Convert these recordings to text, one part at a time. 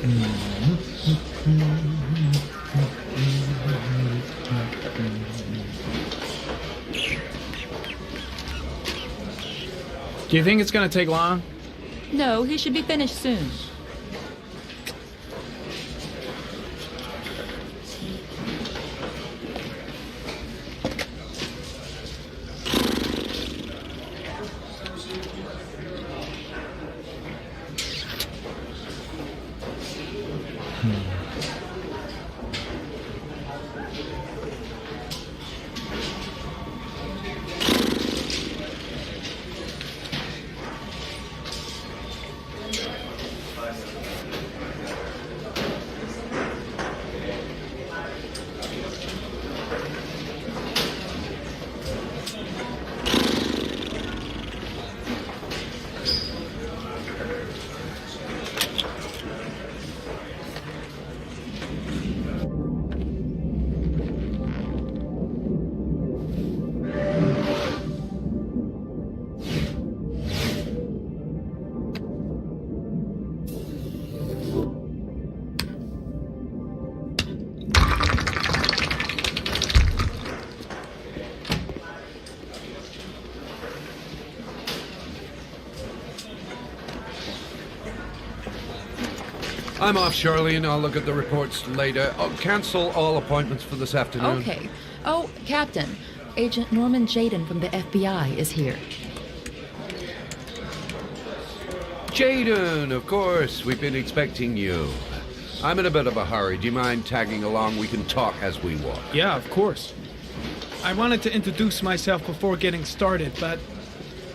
Do you think it's gonna take long? No, he should be finished soon. I'm off, Charlene. I'll look at the reports later. Oh, cancel all appointments for this afternoon. Okay. Oh, Captain. Agent Norman Jaden from the FBI is here. Jaden, of course. We've been expecting you. I'm in a bit of a hurry. Do you mind tagging along? We can talk as we walk. Yeah, of course. I wanted to introduce myself before getting started, but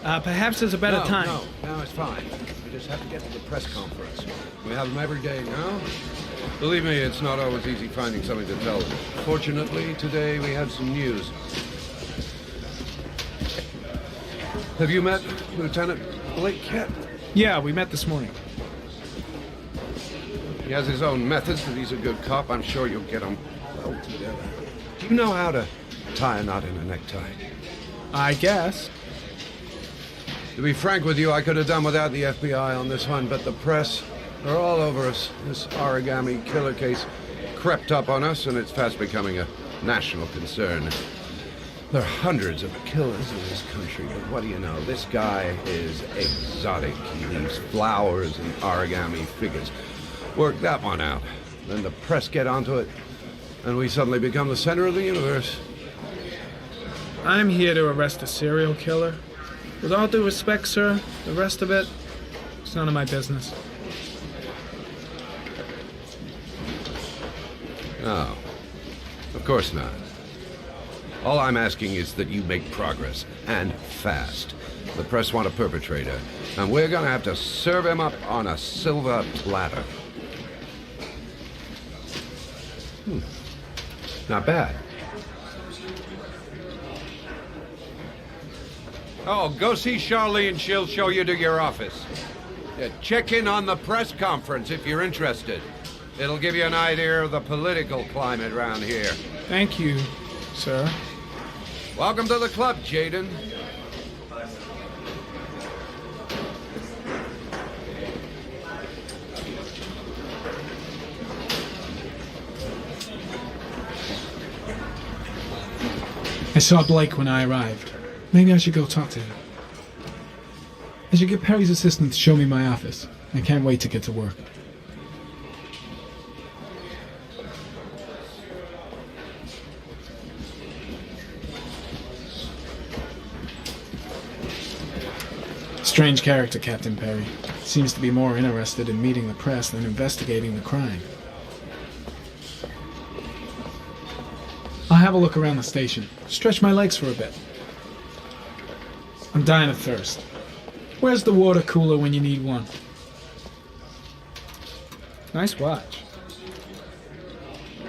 perhaps there's a better time. No, it's fine. We just have to get to the press conference. We have them every day now. Believe me, it's not always easy finding something to tell them. Fortunately, today we have some news. Have you met Lieutenant Blake yet? Yeah, we met this morning. He has his own methods, but he's a good cop. I'm sure you'll get him well together. Do you know how to tie a knot in a necktie? I guess. To be frank with you, I could have done without the FBI on this one, but the press are all over us. This Origami killer case crept up on us, and it's fast becoming a national concern. There are hundreds of killers in this country, but what do you know? This guy is exotic. He leaves flowers and origami figures. Work that one out. Then the press get onto it, and we suddenly become the center of the universe. I'm here to arrest a serial killer. With all due respect, sir, the rest of it, it's none of my business. No, of course not. All I'm asking is that you make progress, and fast. The press want a perpetrator, and we're gonna have to serve him up on a silver platter. Not bad. Oh, go see Charlene. She'll show you to your office. Yeah, check in on the press conference if you're interested. It'll give you an idea of the political climate around here. Thank you, sir. Welcome to the club, Jaden. I saw Blake when I arrived. Maybe I should go talk to him. I should get Perry's assistant to show me my office. I can't wait to get to work. Strange character, Captain Perry. Seems to be more interested in meeting the press than investigating the crime. I'll have a look around the station. Stretch my legs for a bit. I'm dying of thirst. Where's the water cooler when you need one? Nice watch.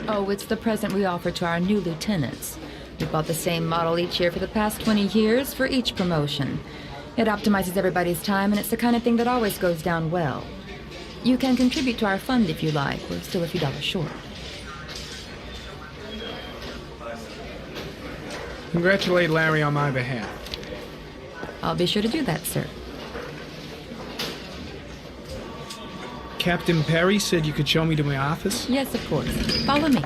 Oh, it's the present we offer to our new lieutenants. We bought the same model each year for the past 20 years for each promotion. It optimizes everybody's time, and it's the kind of thing that always goes down well. You can contribute to our fund if you like. We're still a few dollars short. Congratulate Larry on my behalf. I'll be sure to do that, sir. Captain Perry said you could show me to my office? Yes, of course. Follow me.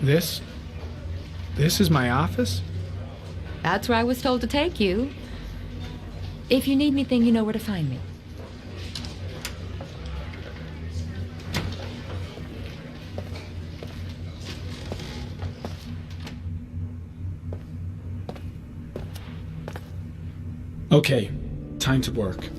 This is my office? That's where I was told to take you. If you need anything, you know where to find me. Okay, time to work.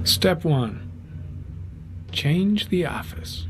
Step 1. Change the office.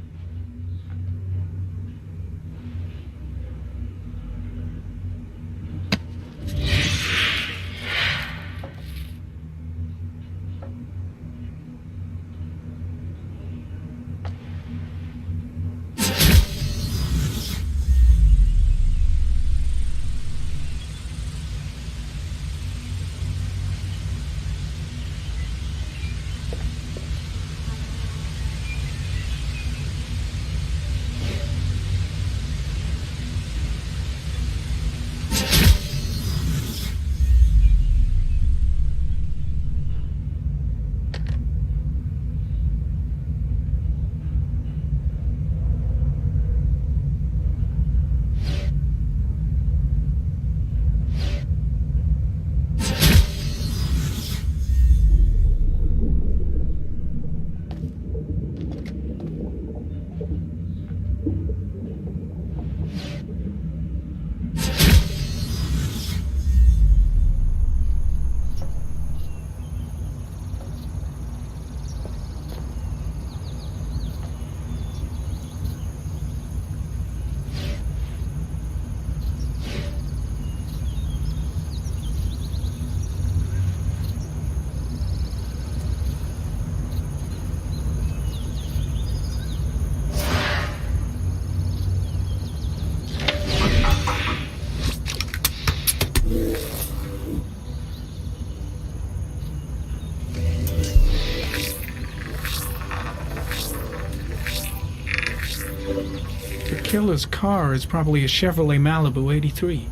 The killer's car is probably a Chevrolet Malibu 83.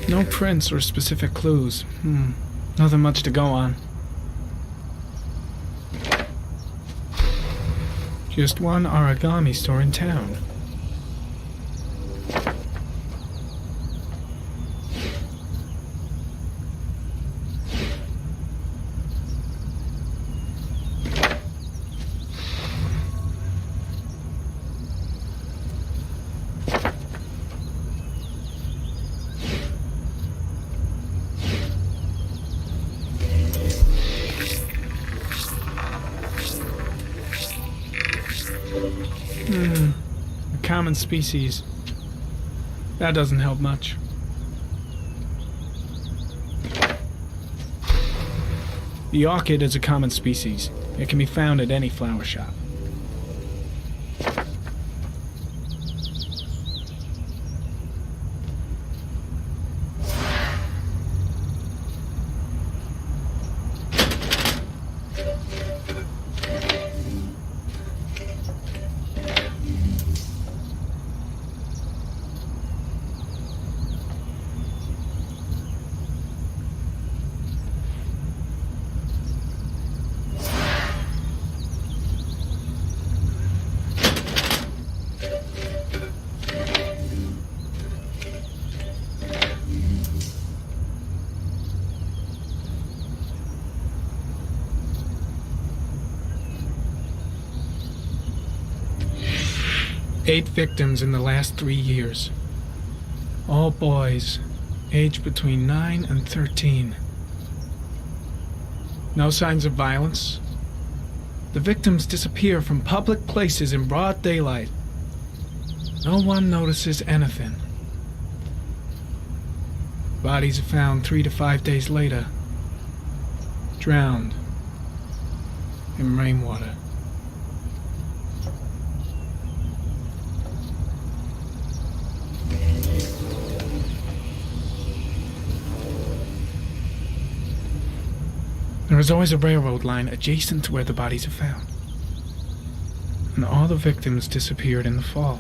No prints or specific clues. Nothing much to go on. Just one origami store in town. A common species. That doesn't help much. The orchid is a common species. It can be found at any flower shop. 8 victims in the last 3 years. All boys, aged between 9 and 13. No signs of violence. The victims disappear from public places in broad daylight. No one notices anything. Bodies are found 3 to 5 days later, drowned in rainwater. There is always a railroad line adjacent to where the bodies are found, and all the victims disappeared in the fall.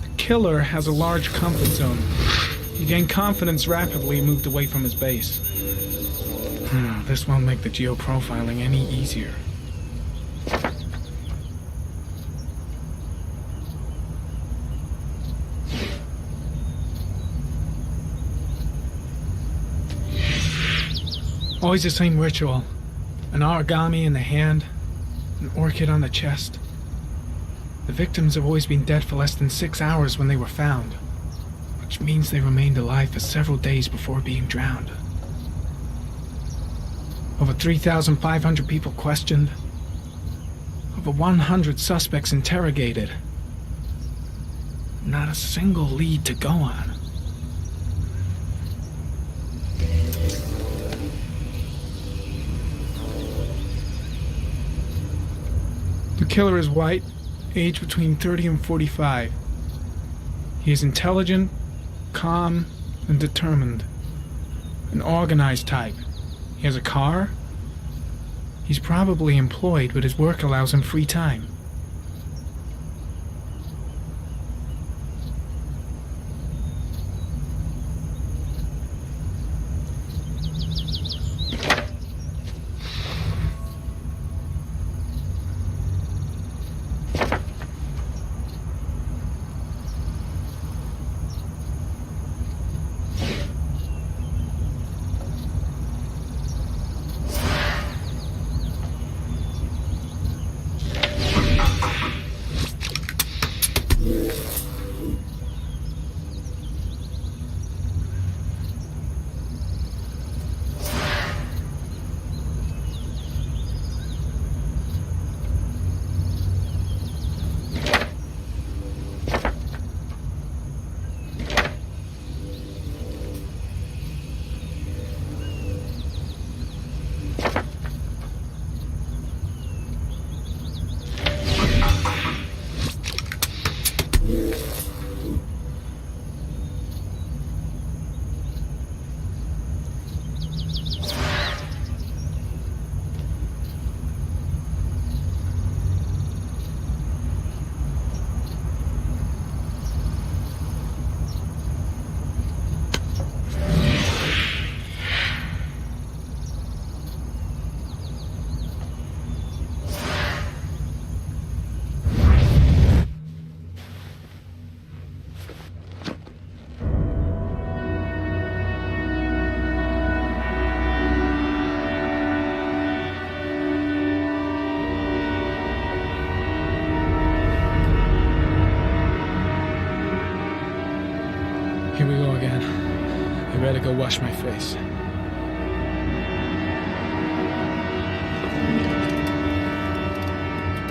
The killer has a large comfort zone. He gained confidence rapidly and moved away from his base. This won't make the geoprofiling any easier. Always the same ritual. An origami in the hand, an orchid on the chest. The victims have always been dead for less than 6 hours when they were found, which means they remained alive for several days before being drowned. Over 3,500 people questioned. Over 100 suspects interrogated. Not a single lead to go on. The killer is white, aged between 30 and 45. He is intelligent, calm, and determined. An organized type. He has a car. He's probably employed, but his work allows him free time. Here we go again. I better go wash my face.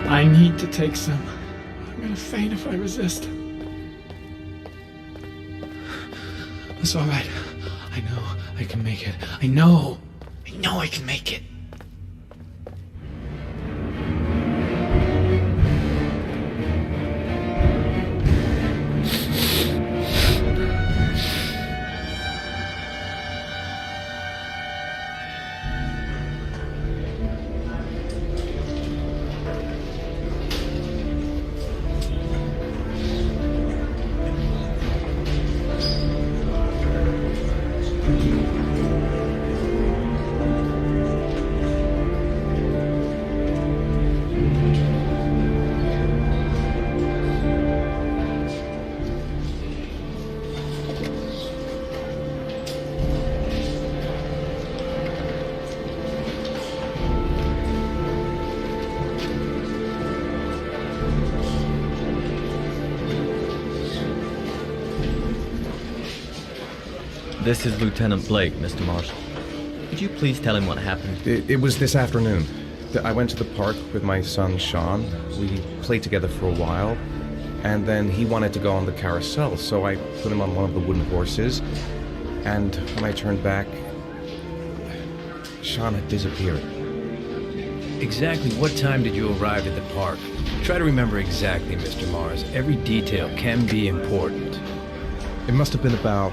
I need to take some. I'm gonna faint if I resist. It's all right. I know I can make it. I know I can make it. This is Lieutenant Blake, Mr. Marshall. Could you please tell him what happened? It was this afternoon. I went to the park with my son, Sean. We played together for a while, and then he wanted to go on the carousel, so I put him on one of the wooden horses, and when I turned back, Sean had disappeared. Exactly what time did you arrive at the park? Try to remember exactly, Mr. Mars. Every detail can be important. It must have been about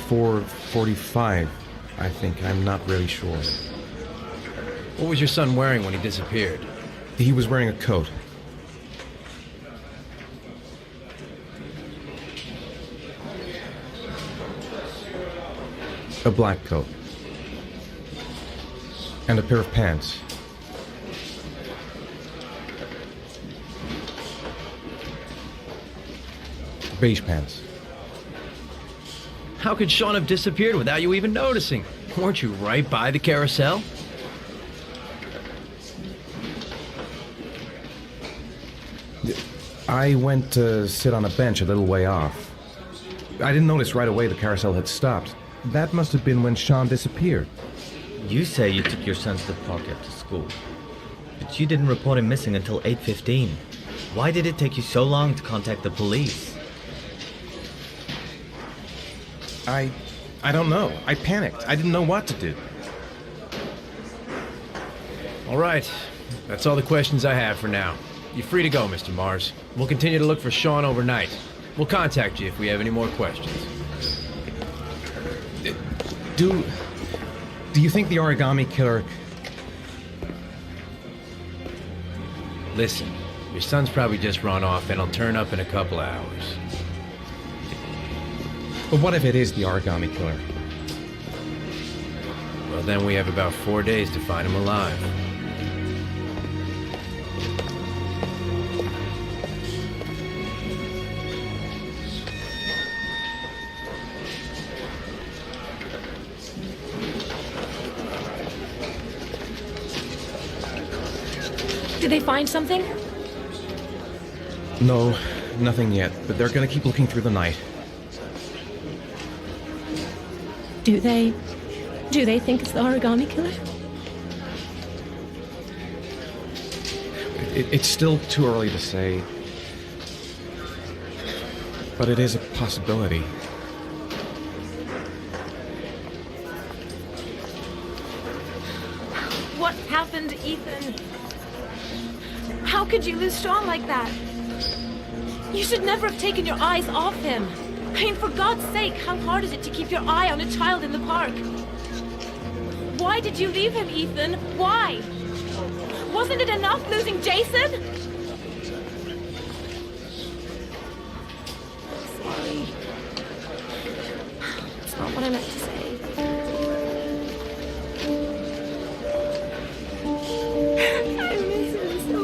4:45, I think. I'm not really sure. What was your son wearing when he disappeared? He was wearing a coat. A black coat. And a pair of pants. Beige pants. How could Sean have disappeared without you even noticing? Weren't you right by the carousel? I went to sit on a bench a little way off. I didn't notice right away the carousel had stopped. That must have been when Sean disappeared. You say you took your son to the park after school, but you didn't report him missing until 8:15. Why did it take you so long to contact the police? I don't know. I panicked. I didn't know what to do. All right. That's all the questions I have for now. You're free to go, Mr. Mars. We'll continue to look for Sean overnight. We'll contact you if we have any more questions. Do you think the Origami killer... Listen, your son's probably just run off and he'll turn up in a couple hours. But what if it is the Origami killer? Well, then we have about 4 days to find him alive. Did they find something? No, nothing yet. But they're gonna keep looking through the night. Do they think it's the Origami killer? It's still too early to say. But it is a possibility. What happened, Ethan? How could you lose Sean like that? You should never have taken your eyes off him. I mean, for God's sake, how hard is it to keep your eye on a child in the park? Why did you leave him, Ethan? Why? Wasn't it enough losing Jason? Sorry. It's not what I meant to say. I miss him so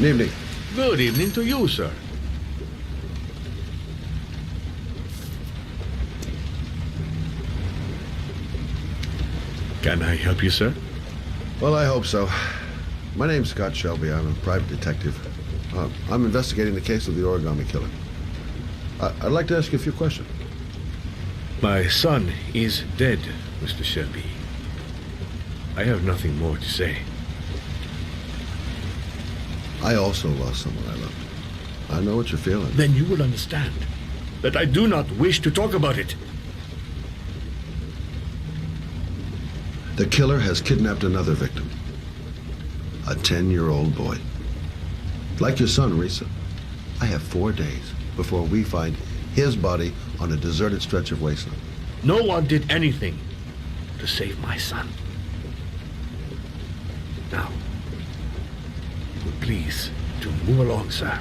Good evening. Good evening to you, sir. Can I help you, sir? Well, I hope so. My name's Scott Shelby. I'm a private detective. I'm investigating the case of the Origami killer. I'd like to ask you a few questions. My son is dead, Mr. Shelby. I have nothing more to say. I also lost someone I loved. I know what you're feeling. Then you will understand that I do not wish to talk about it. The killer has kidnapped another victim. A 10-year-old boy. Like your son, Risa. I have 4 days before we find his body on a deserted stretch of wasteland. No one did anything to save my son. Now, please, to move along, sir.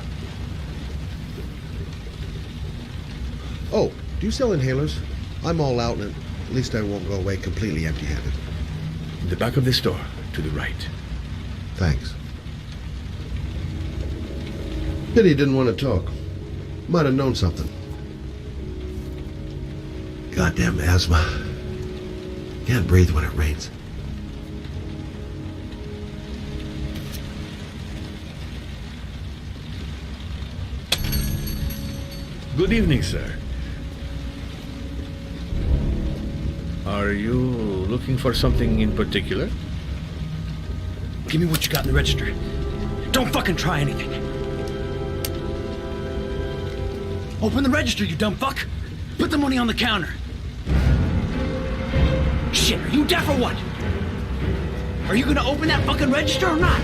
Oh, do you sell inhalers? I'm all out, and at least I won't go away completely empty-handed. In the back of the store, to the right. Thanks. Pity he didn't want to talk. Might have known something. Goddamn asthma. Can't breathe when it rains. Good evening, sir. Are you looking for something in particular? Give me what you got in the register. Don't fucking try anything. Open the register, you dumb fuck. Put the money on the counter. Shit, are you deaf or what? Are you gonna open that fucking register or not?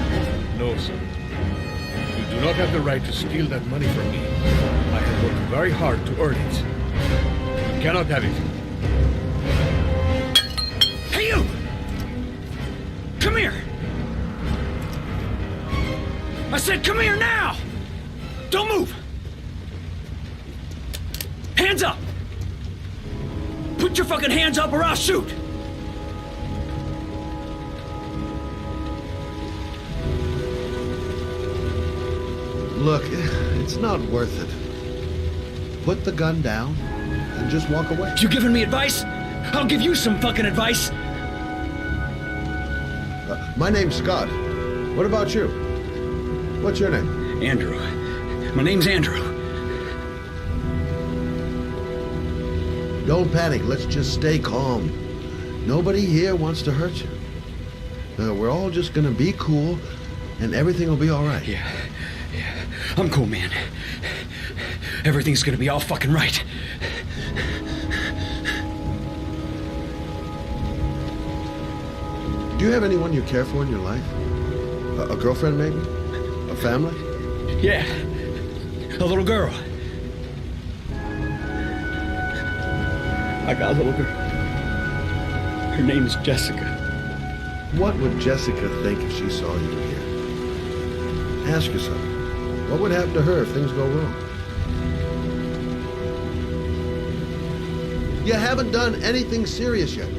No, sir. You do not have the right to steal that money from me. I have worked very hard to earn it. You cannot have it. Hey, you! Come here! I said come here now! Don't move! Hands up! Put your fucking hands up or I'll shoot! Look, it's not worth it. Put the gun down and just walk away. You giving me advice? I'll give you some fucking advice. My name's Scott. What about you? What's your name? Andrew. My name's Andrew. Don't panic. Let's just stay calm. Nobody here wants to hurt you. We're all just gonna be cool, and everything will be all right. Yeah. I'm cool, man. Everything's gonna be all fucking right. Do you have anyone you care for in your life? A girlfriend, maybe? A family? Yeah. A little girl. I got a little girl. Her name is Jessica. What would Jessica think if she saw you here? Ask yourself, what would happen to her if things go wrong? You haven't done anything serious yet.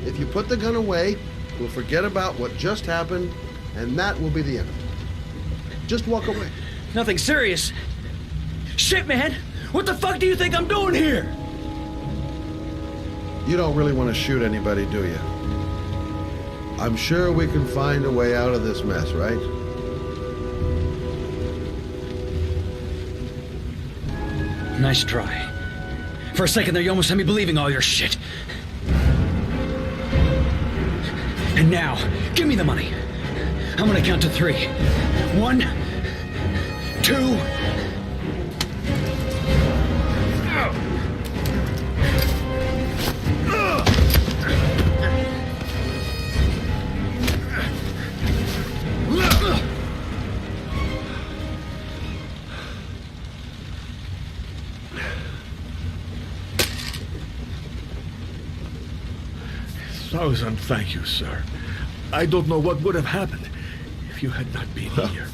If you put the gun away, we'll forget about what just happened, and that will be the end of it. Just walk away. Nothing serious. Shit, man! What the fuck do you think I'm doing here? You don't really want to shoot anybody, do you? I'm sure we can find a way out of this mess, right? Nice try. For a second there, you almost had me believing all your shit. And now, give me the money. I'm gonna count to 3. 1, 2... Thousand thank you, sir. I don't know what would have happened if you had not been here.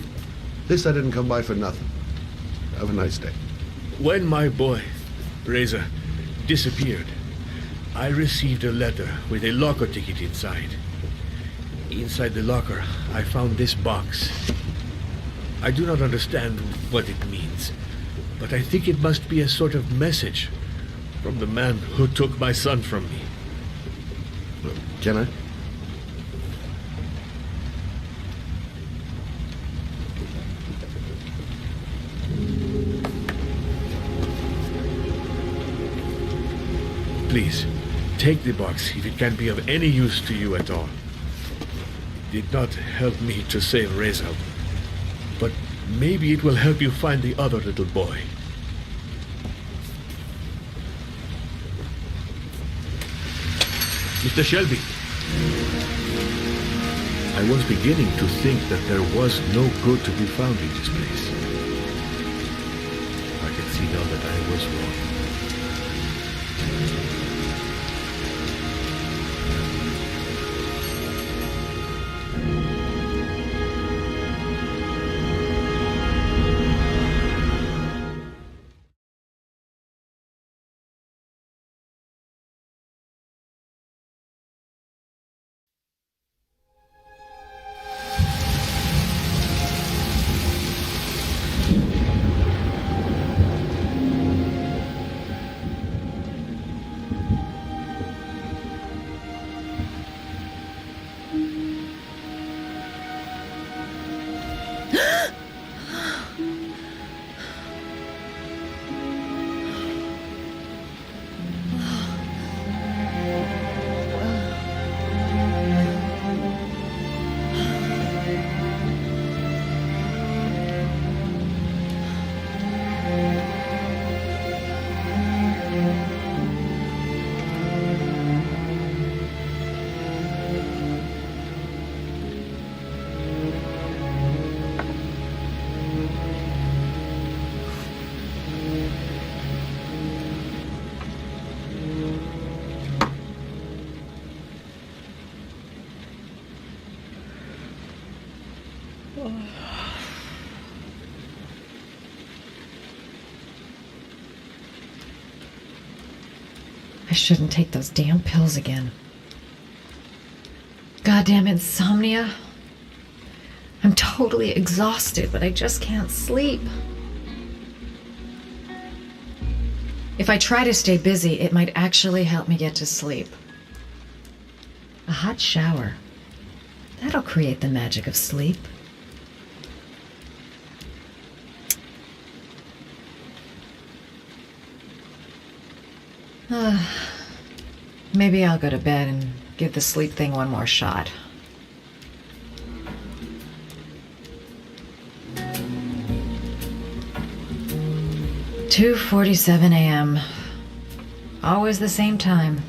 At least I didn't come by for nothing. Have a nice day. When my boy, Reza, disappeared, I received a letter with a locker ticket inside. Inside the locker, I found this box. I do not understand what it means, but I think it must be a sort of message from the man who took my son from me. Can I? Please, take the box if it can be of any use to you at all. It did not help me to save Reza, but Maybe it will help you find the other little boy. Mr. Shelby, I was beginning to think that there was no good to be found in this place. I can see now that I was wrong. I shouldn't take those damn pills again. Goddamn insomnia. I'm totally exhausted, but I just can't sleep. If I try to stay busy, it might actually help me get to sleep. A hot shower. That'll create the magic of sleep. Maybe I'll go to bed and give the sleep thing one more shot. "2:47 a.m. Always the same time.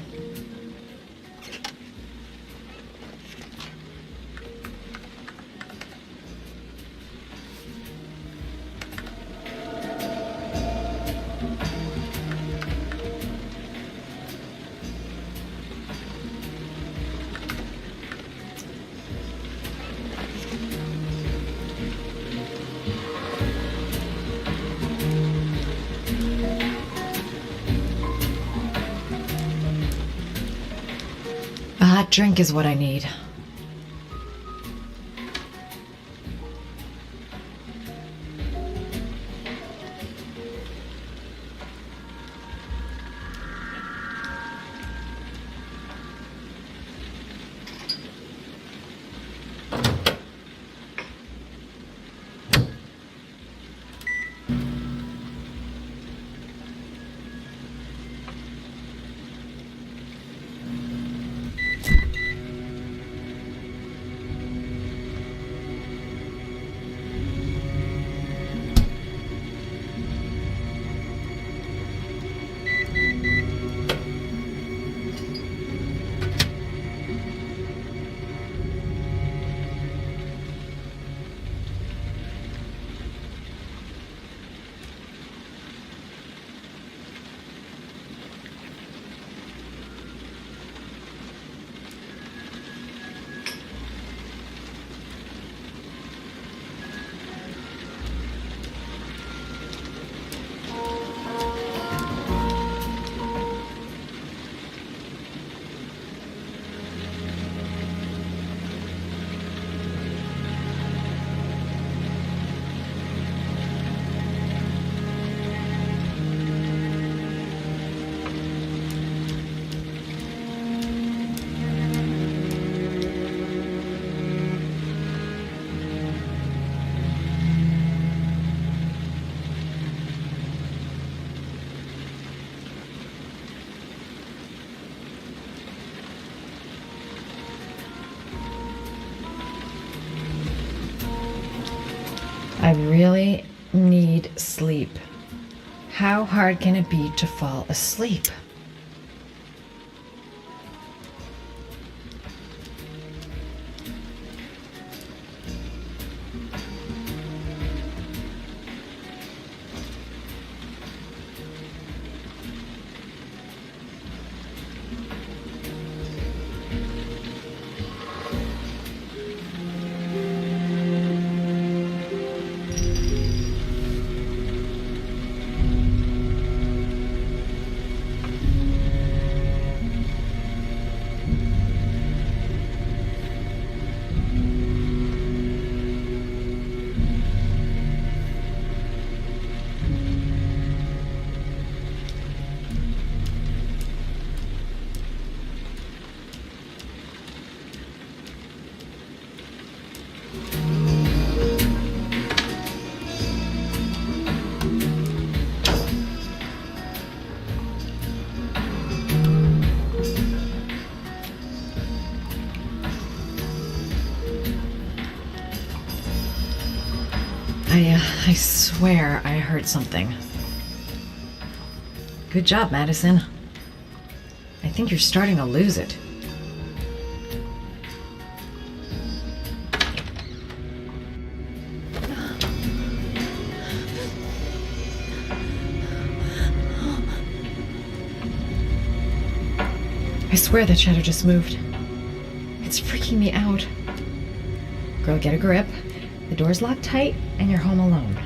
A hot drink is what I need. I really need sleep. How hard can it be to fall asleep? I swear I heard something. Good job, Madison. I think you're starting to lose it. I swear that shadow just moved. It's freaking me out. Girl, get a grip. The door's locked tight, and you're home alone.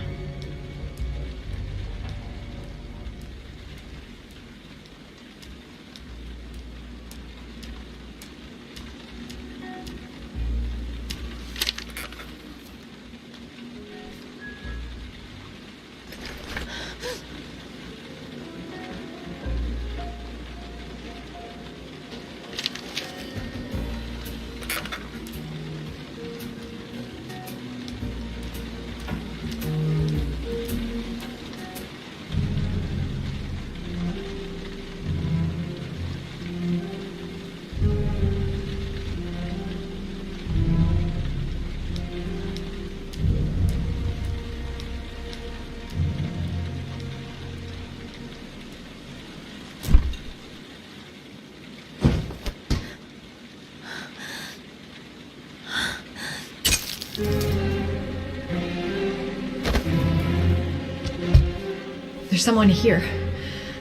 There's someone here.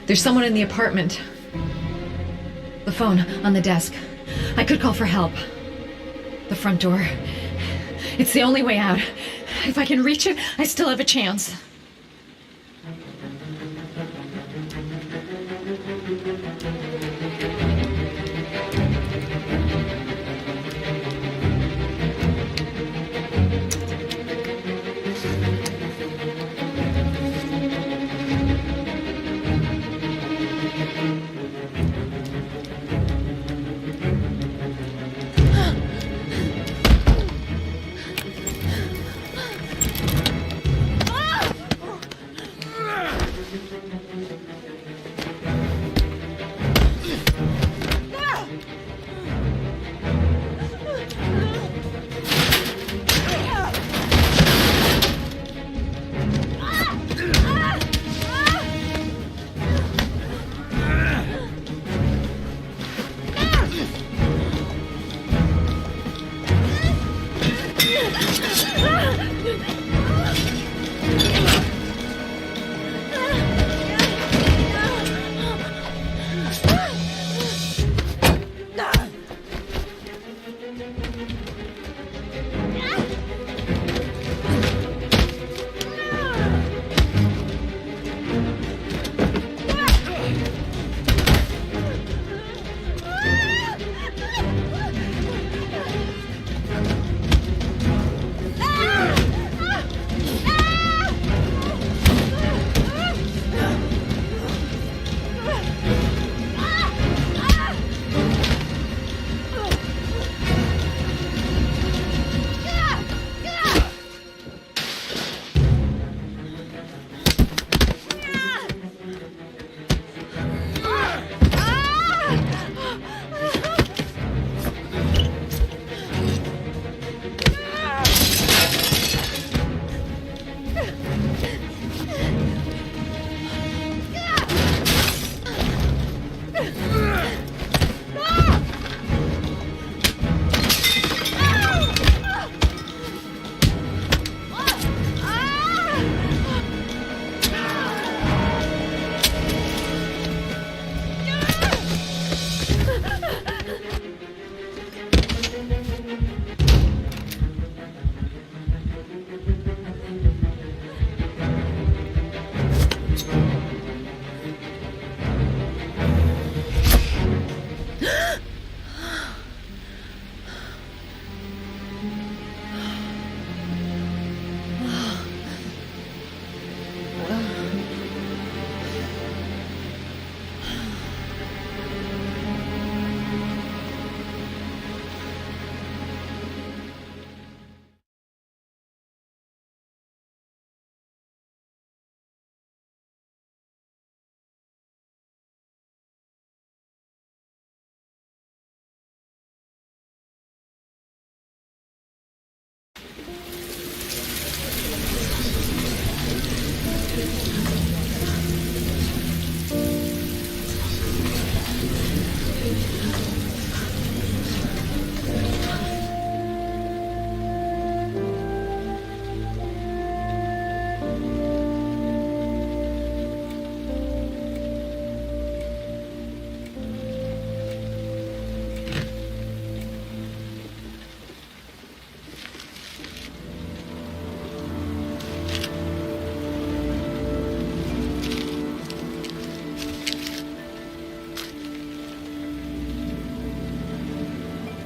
There's someone in the apartment. The phone on the desk. I could call for help. The front door. It's the only way out. If I can reach it, I still have a chance.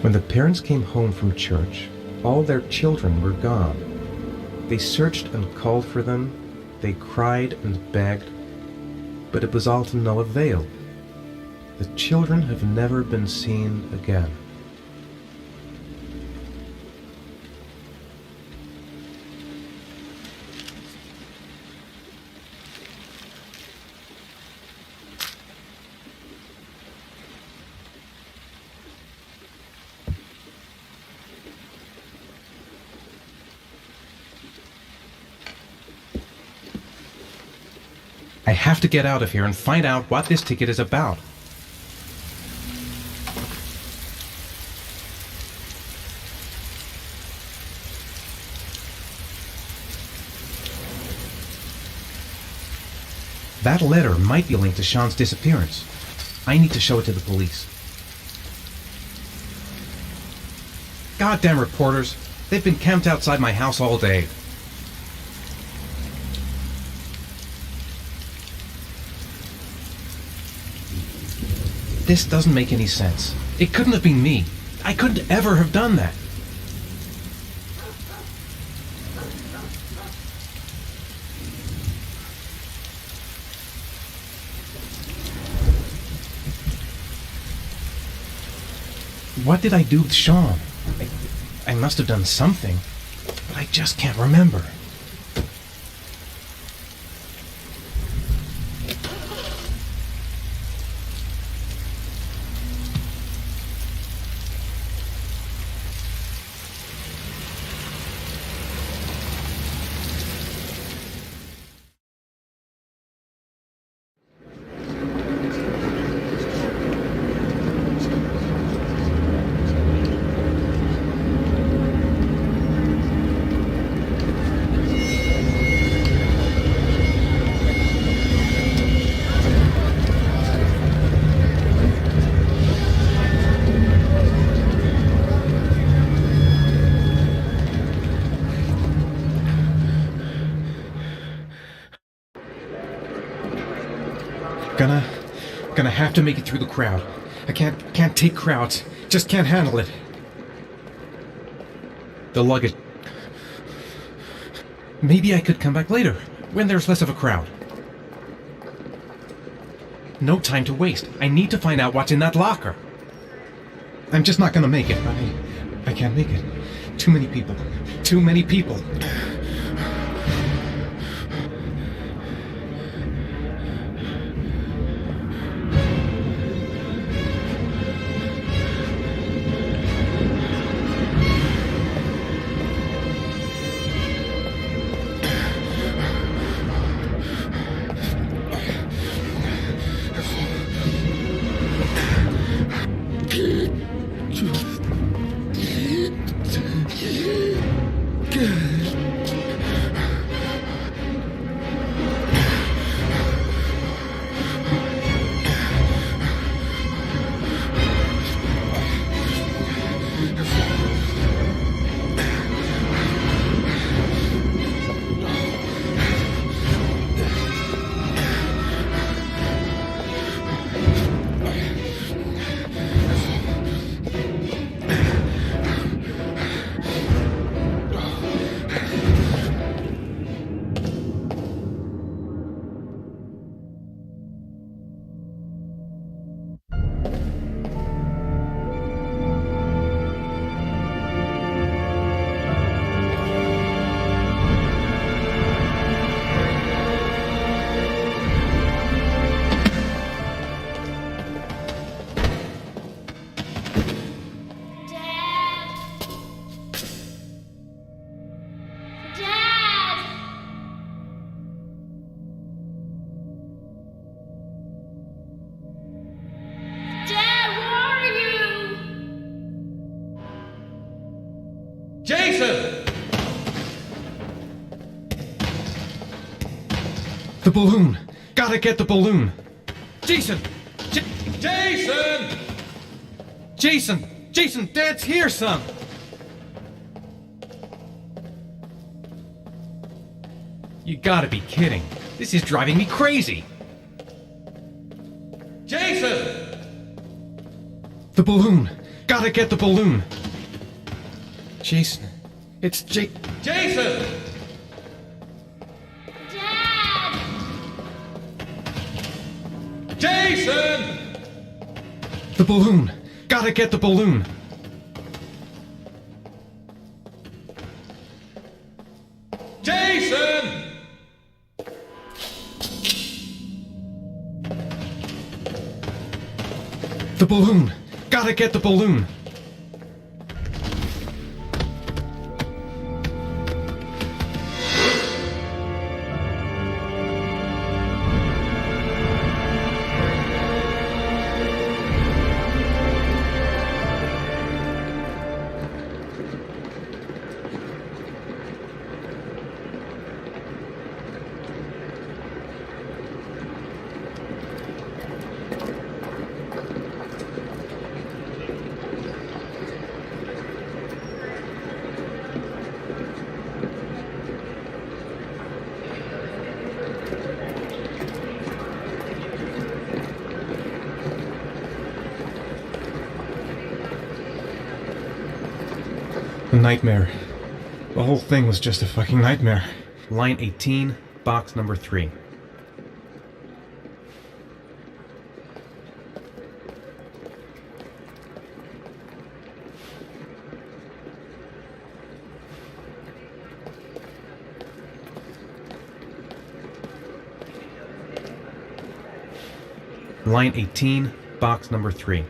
When the parents came home from church, all their children were gone. They searched and called for them, they cried and begged, but it was all to no avail. The children have never been seen again. I have to get out of here and find out what this ticket is about. That letter might be linked to Sean's disappearance. I need to show it to the police. Goddamn reporters! They've been camped outside my house all day. This doesn't make any sense. It couldn't have been me. I couldn't ever have done that. What did I do with Sean? I must have done something, but I just can't remember. Gonna have to make it through the crowd. I can't take crowds. Just can't handle it. The luggage. Maybe I could come back later, when there's less of a crowd. No time to waste. I need to find out what's in that locker. I'm just not gonna make it. I can't make it. Too many people. Too many people. Jason! The balloon! Gotta get the balloon! Jason! Jason! Jason! Jason, Dad's here, son! You gotta be kidding. This is driving me crazy! Jason! The balloon! Gotta get the balloon! Jason. It's Jason! Dad! Jason! The balloon! Gotta get the balloon! Jason! The balloon! Gotta get the balloon! A nightmare. The whole thing was just a fucking nightmare. Line 18, box number 3. Line 18, box number 3.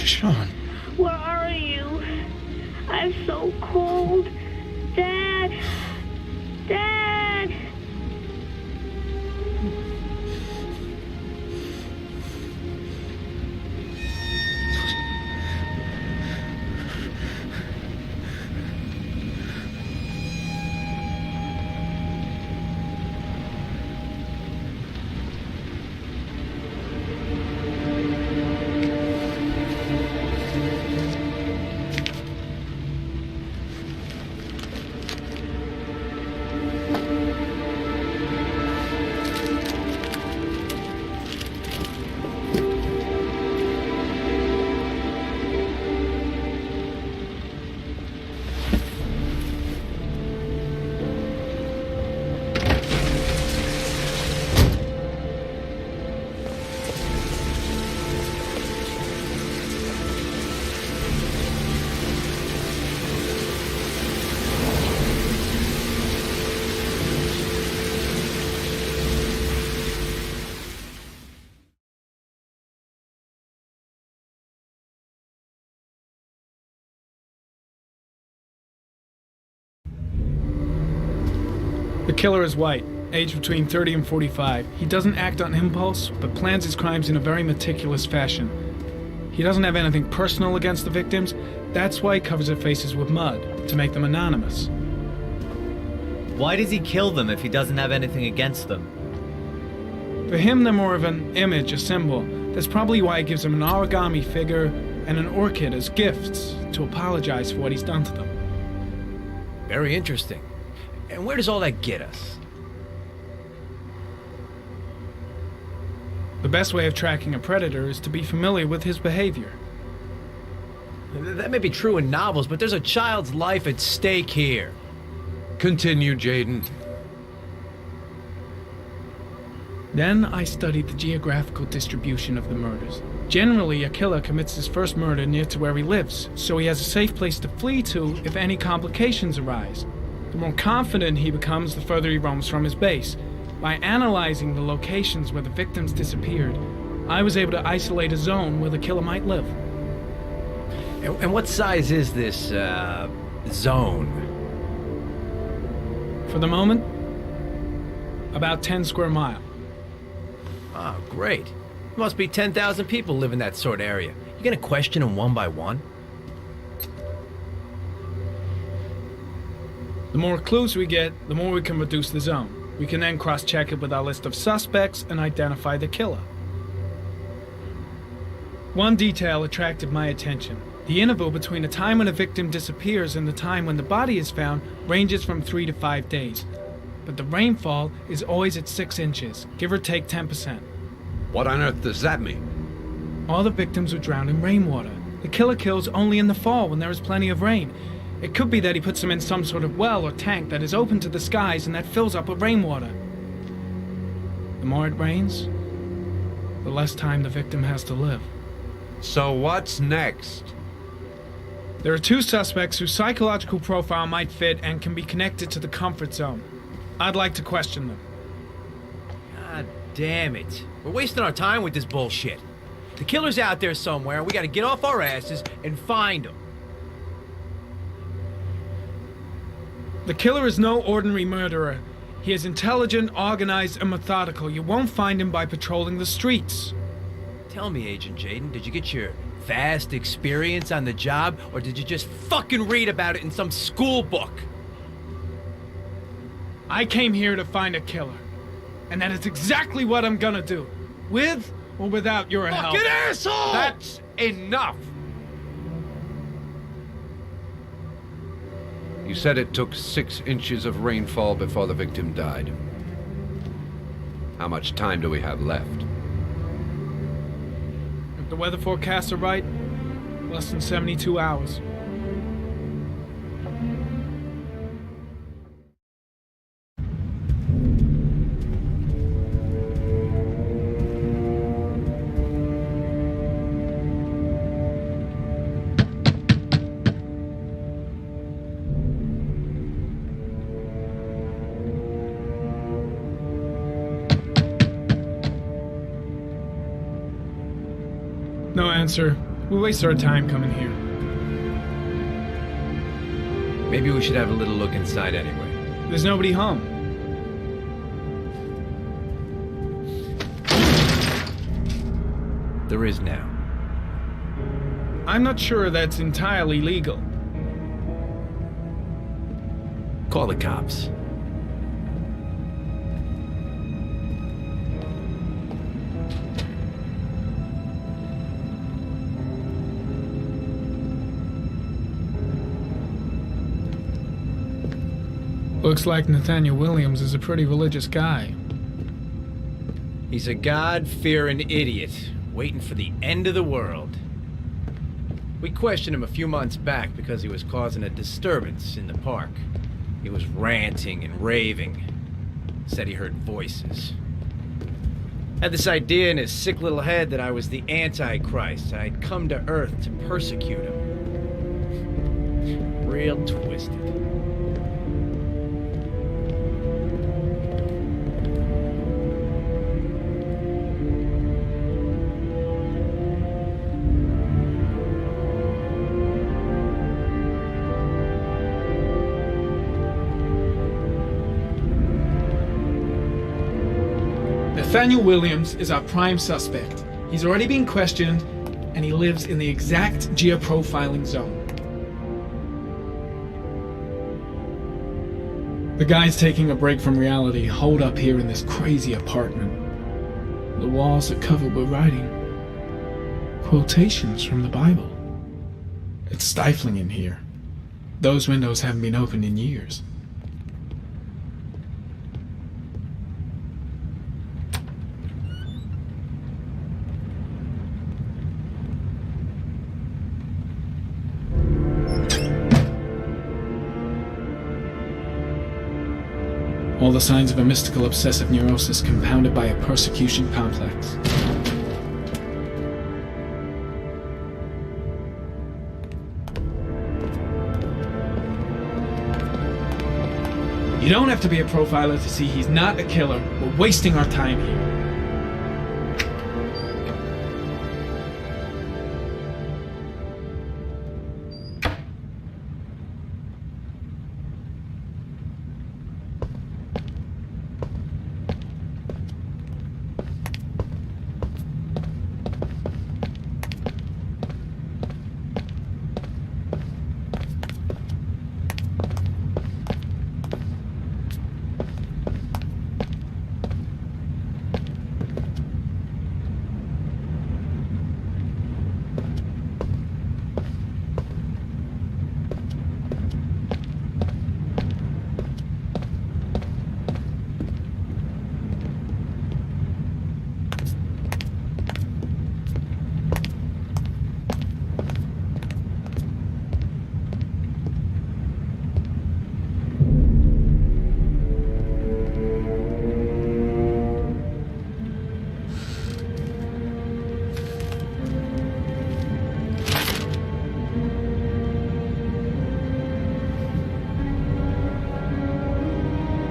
Sean. Where are you? I'm so cold. Dad! Dad! The killer is white, aged between 30 and 45. He doesn't act on impulse, but plans his crimes in a very meticulous fashion. He doesn't have anything personal against the victims. That's why he covers their faces with mud, to make them anonymous. Why does he kill them if he doesn't have anything against them? For him, they're more of an image, a symbol. That's probably why he gives them an origami figure and an orchid as gifts to apologize for what he's done to them. Very interesting. And where does all that get us? The best way of tracking a predator is to be familiar with his behavior. That may be true in novels, but there's a child's life at stake here. Continue, Jaden. Then I studied the geographical distribution of the murders. Generally, a killer commits his first murder near to where he lives, so he has a safe place to flee to if any complications arise. The more confident he becomes, the further he roams from his base. By analyzing the locations where the victims disappeared, I was able to isolate a zone where the killer might live. And what size is this, zone? For the moment, about 10 square miles. Oh, great. Must be 10,000 people live in that sort of area. You gonna question them one by one? The more clues we get, the more we can reduce the zone. We can then cross-check it with our list of suspects and identify the killer. One detail attracted my attention. The interval between the time when a victim disappears and the time when the body is found ranges from 3 to 5 days. But the rainfall is always at 6 inches, give or take 10%. What on earth does that mean? All the victims were drowned in rainwater. The killer kills only in the fall when there is plenty of rain. It could be that he puts them in some sort of well or tank that is open to the skies and that fills up with rainwater. The more it rains, the less time the victim has to live. So what's next? There are 2 suspects whose psychological profile might fit and can be connected to the comfort zone. I'd like to question them. God damn it. We're wasting our time with this bullshit. The killer's out there somewhere, and we gotta get off our asses and find him. The killer is no ordinary murderer. He is intelligent, organized, and methodical. You won't find him by patrolling the streets. Tell me, Agent Jaden, did you get your vast experience on the job, or did you just fucking read about it in some school book? I came here to find a killer. And that is exactly what I'm gonna do. With or without your help. Fucking asshole! That's enough! You said it took 6 inches of rainfall before the victim died. How much time do we have left? If the weather forecasts are right, less than 72 hours. No answer. We waste our time coming here. Maybe we should have a little look inside anyway. There's nobody home. There is now. I'm not sure that's entirely legal. Call the cops. Looks like Nathaniel Williams is a pretty religious guy. He's a God-fearing idiot, waiting for the end of the world. We questioned him a few months back because he was causing a disturbance in the park. He was ranting and raving. Said he heard voices. Had this idea in his sick little head that I was the Antichrist. I'd come to Earth to persecute him. Real twisted. Nathaniel Williams is our prime suspect. He's already been questioned, and he lives in the exact geoprofiling zone. The guy's taking a break from reality, holed up here in this crazy apartment. The walls are covered with writing. Quotations from the Bible. It's stifling in here. Those windows haven't been opened in years. All the signs of a mystical obsessive neurosis compounded by a persecution complex. You don't have to be a profiler to see he's not a killer. We're wasting our time here.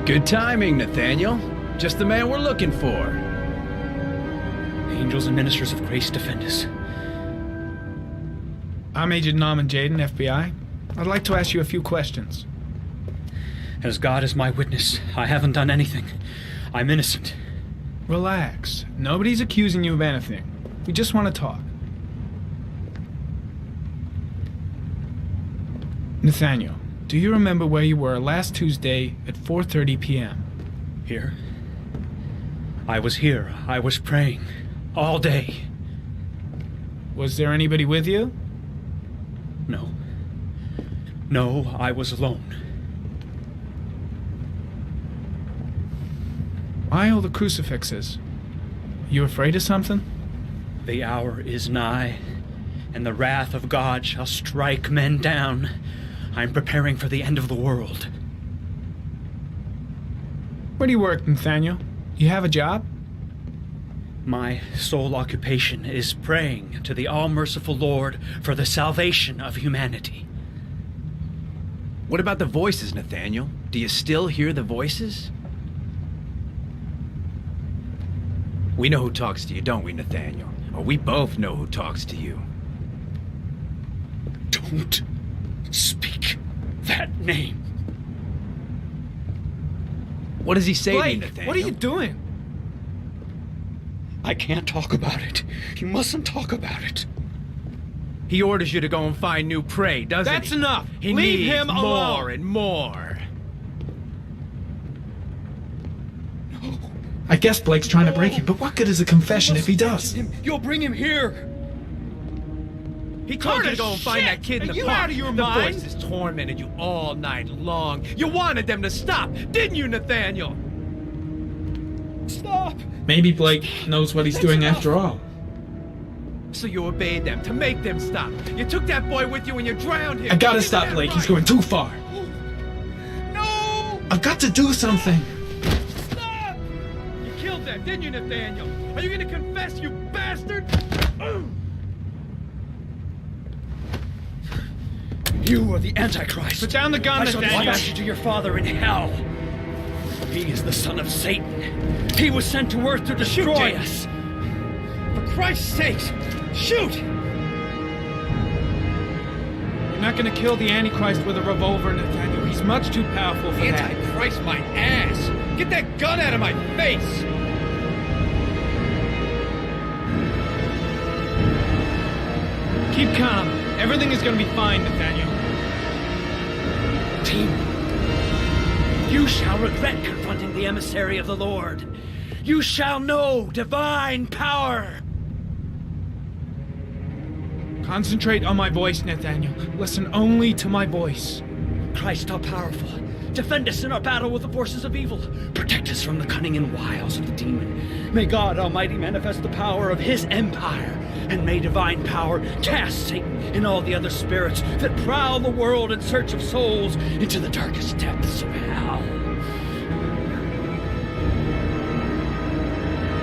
Good timing, Nathaniel. Just the man we're looking for. Angels and ministers of grace defend us. I'm Agent Norman Jaden, FBI. I'd like to ask you a few questions. As God is my witness, I haven't done anything. I'm innocent. Relax. Nobody's accusing you of anything. We just want to talk. Nathaniel, do you remember where you were last Tuesday at 4:30 p.m.? Here? I was here. I was praying. All day. Was there anybody with you? No. No, I was alone. Why all the crucifixes? You afraid of something? The hour is nigh, and the wrath of God shall strike men down. I'm preparing for the end of the world. Where do you work, Nathaniel? You have a job? My sole occupation is praying to the all-merciful Lord for the salvation of humanity. What about the voices, Nathaniel? Do you still hear the voices? We know who talks to you, don't we, Nathaniel? Or we both know who talks to you. Don't speak that name. What does he say to you, Blake, Nathaniel? what are you doing? I can't talk about it. You mustn't talk about it. He orders you to go and find new prey, doesn't he? That's enough. He Leave needs him more alone. and more. I guess Blake's trying to break him, but what good is a confession if he does? You'll bring him here. He told you to go and find that kid in Are the you park. out of your the mind? voices tormented you all night long. You wanted them to stop, didn't you, Nathaniel? Stop. Maybe Blake knows what he's doing after all. So you obeyed them to make them stop. You took that boy with you and you drowned him. I gotta Isn't stop that Blake. right? He's going too far. No! I've got to do something. Stop! You killed them, didn't you, Nathaniel? Are you gonna confess, you bastard? You are the Antichrist. Put down the gun, I shall Nathaniel. dispatch you to your father in hell. He is the son of Satan. He was sent to earth to destroy us. For Christ's sake, shoot! You're not gonna kill the Antichrist with a revolver, Nathaniel. He's much too powerful for that. Antichrist, my ass! Get that gun out of my face! Keep calm. Everything is gonna be fine, Nathaniel. Team, you shall regret confronting the emissary of the Lord. You shall know divine power. Concentrate on my voice, Nathaniel. Listen only to my voice. Christ all powerful, defend us in our battle with the forces of evil. Protect us from the cunning and wiles of the demon. May God Almighty manifest the power of his empire, and may divine power cast Satan and all the other spirits that prowl the world in search of souls into the darkest depths of hell.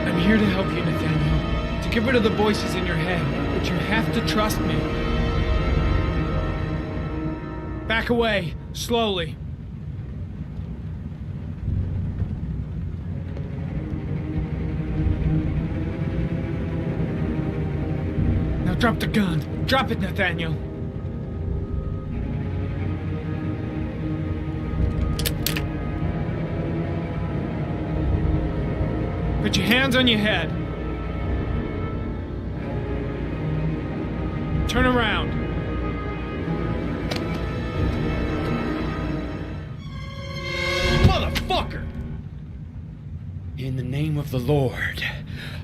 I'm here to help you, Nathaniel. To get rid of the voices in your head. But you have to trust me. Back away, slowly. Now drop the gun. Drop it, Nathaniel. Put your hands on your head. Turn around. Motherfucker! In the name of the Lord,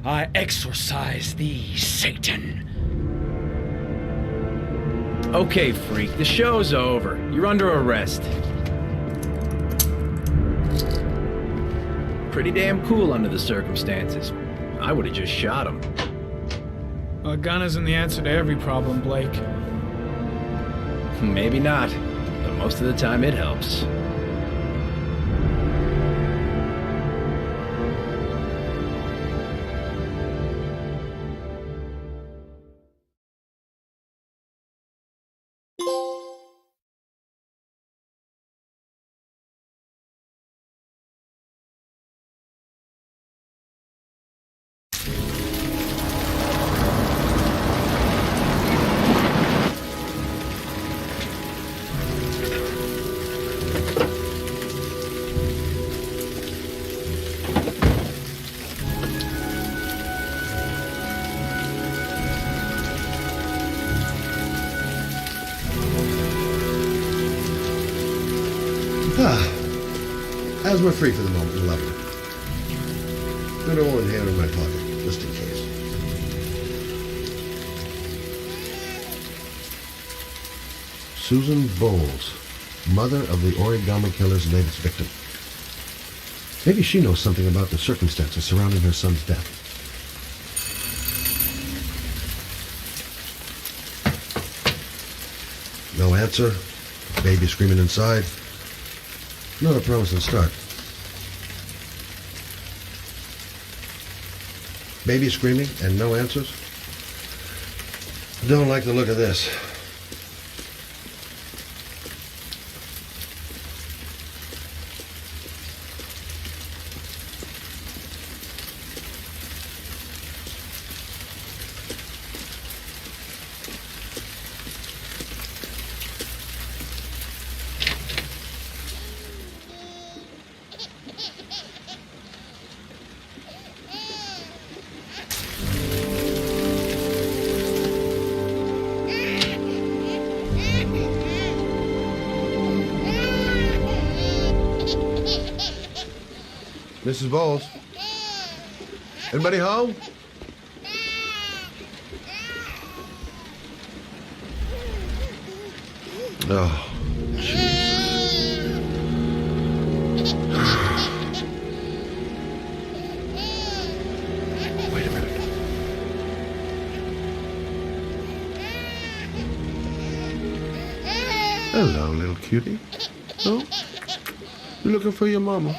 I exorcise thee, Satan. Okay, freak, the show's over. You're under arrest. Pretty damn cool under the circumstances. I would have just shot him. A gun isn't the answer to every problem, Blake. Maybe not, but most of the time it helps. As we're free for the moment, lovely. Got a one here in my pocket, just in case. Susan Bowles, mother of the Origami killer's latest victim. Maybe she knows something about the circumstances surrounding her son's death. No answer. Baby screaming inside. Not a promising start. Baby screaming and no answers? Don't like the look of this. Mrs. Bowles? Anybody home? Oh, Jesus. Wait a minute. Hello, little cutie. Oh, you looking for your mama?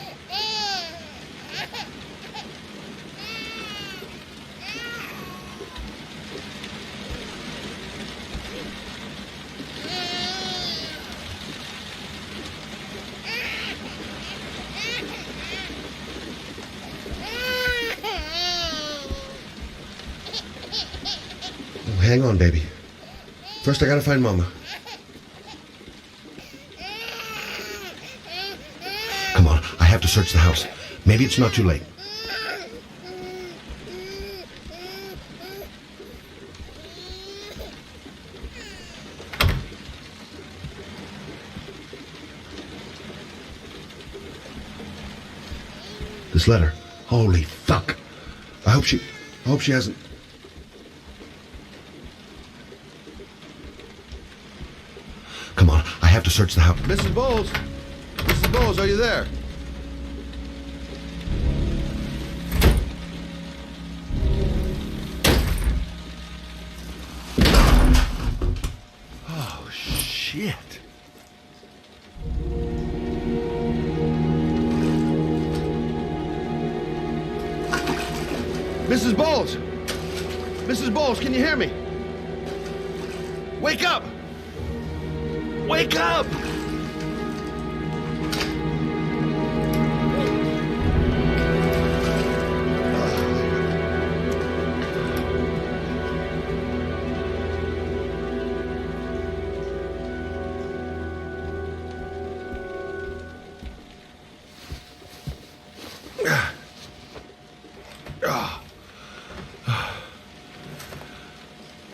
Hang on, baby. First, I gotta find Mama. Come on, I have to search the house. Maybe it's not too late. This letter. Holy fuck. I hope she hasn't... Come on, I have to search the house. Mrs. Bowles! Mrs. Bowles, are you there? Oh, shit. Mrs. Bowles! Mrs. Bowles, can you hear me? Wake up! Wake up!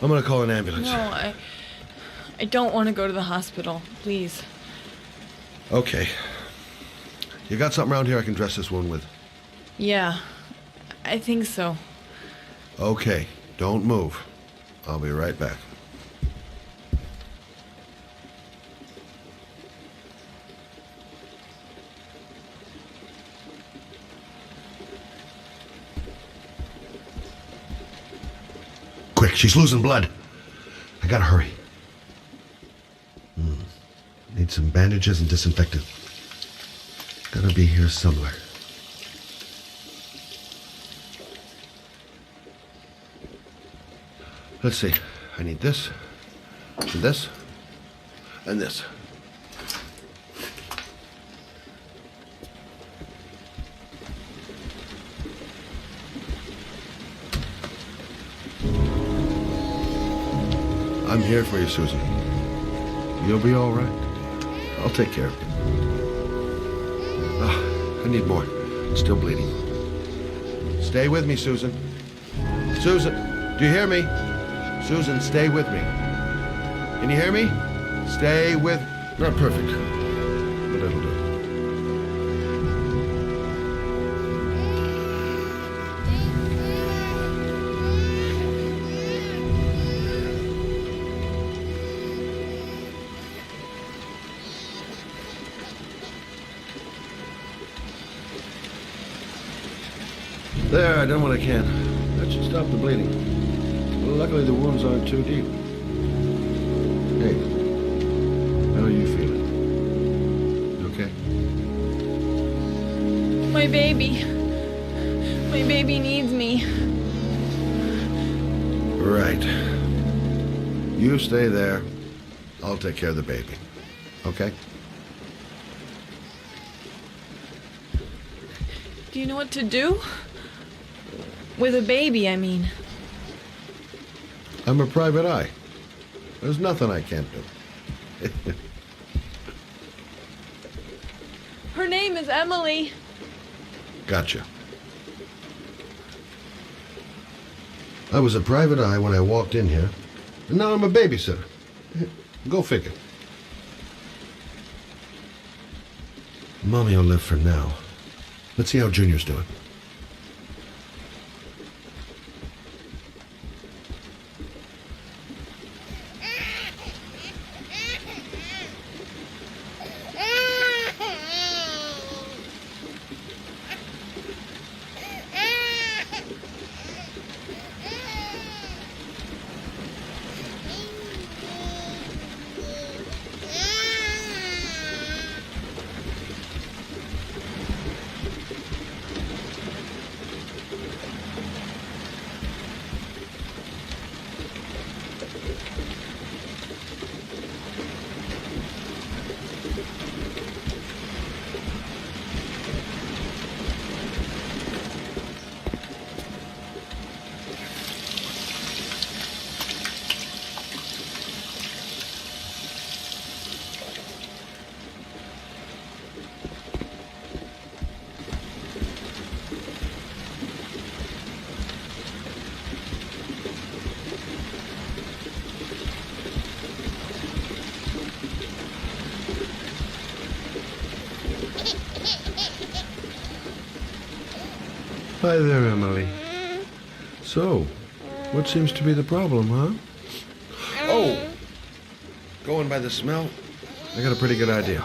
I'm gonna call an ambulance. No, I don't want to go to the hospital, please. Okay. You got something around here I can dress this wound with? Yeah, I think so. Okay, don't move. I'll be right back. Quick, she's losing blood. I gotta hurry. Need some bandages and disinfectant. Gotta be here somewhere. Let's see. I need this, and this, and this. I'm here for you, Susan. You'll be all right. I'll take care of you. I need more. It's still bleeding. Stay with me, Susan. Susan, do you hear me? Susan, stay with me. Can you hear me? Stay with... Not perfect, but it'll do. There, I done what I can. That should stop the bleeding. Well, luckily the wounds aren't too deep. Hey, how are you feeling? You okay? My baby. My baby needs me. Right. You stay there. I'll take care of the baby. Okay? Do you know what to do? With a baby, I mean. I'm a private eye. There's nothing I can't do. Her name is Emily. Gotcha. I was a private eye when I walked in here, and now I'm a babysitter. Go figure. Mommy will live for now. Let's see how Junior's doing. Hi there, Emily. So, what seems to be the problem, huh? Oh! Going by the smell, I got a pretty good idea.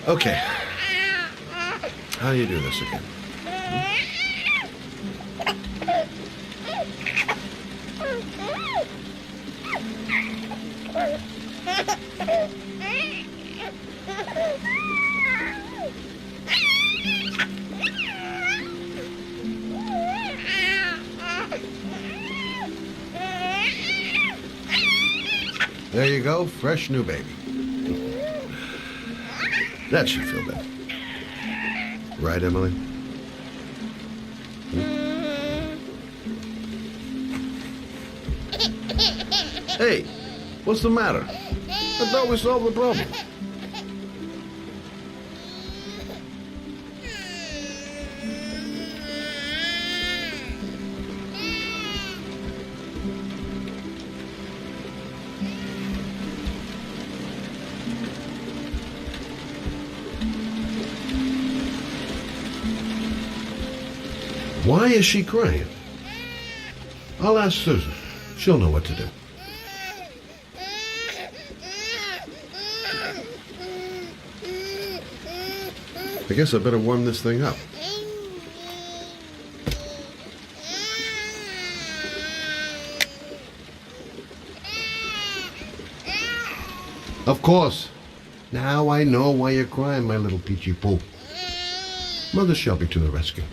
Okay. How do you do this again? There you go, fresh new baby. That should feel better. Right, Emily? Hey, what's the matter? I thought we solved the problem. Why is she crying? I'll ask Susan. She'll know what to do. I guess I better warm this thing up. Of course. Now I know why you're crying, my little peachy poo. Mother Shelby to the rescue.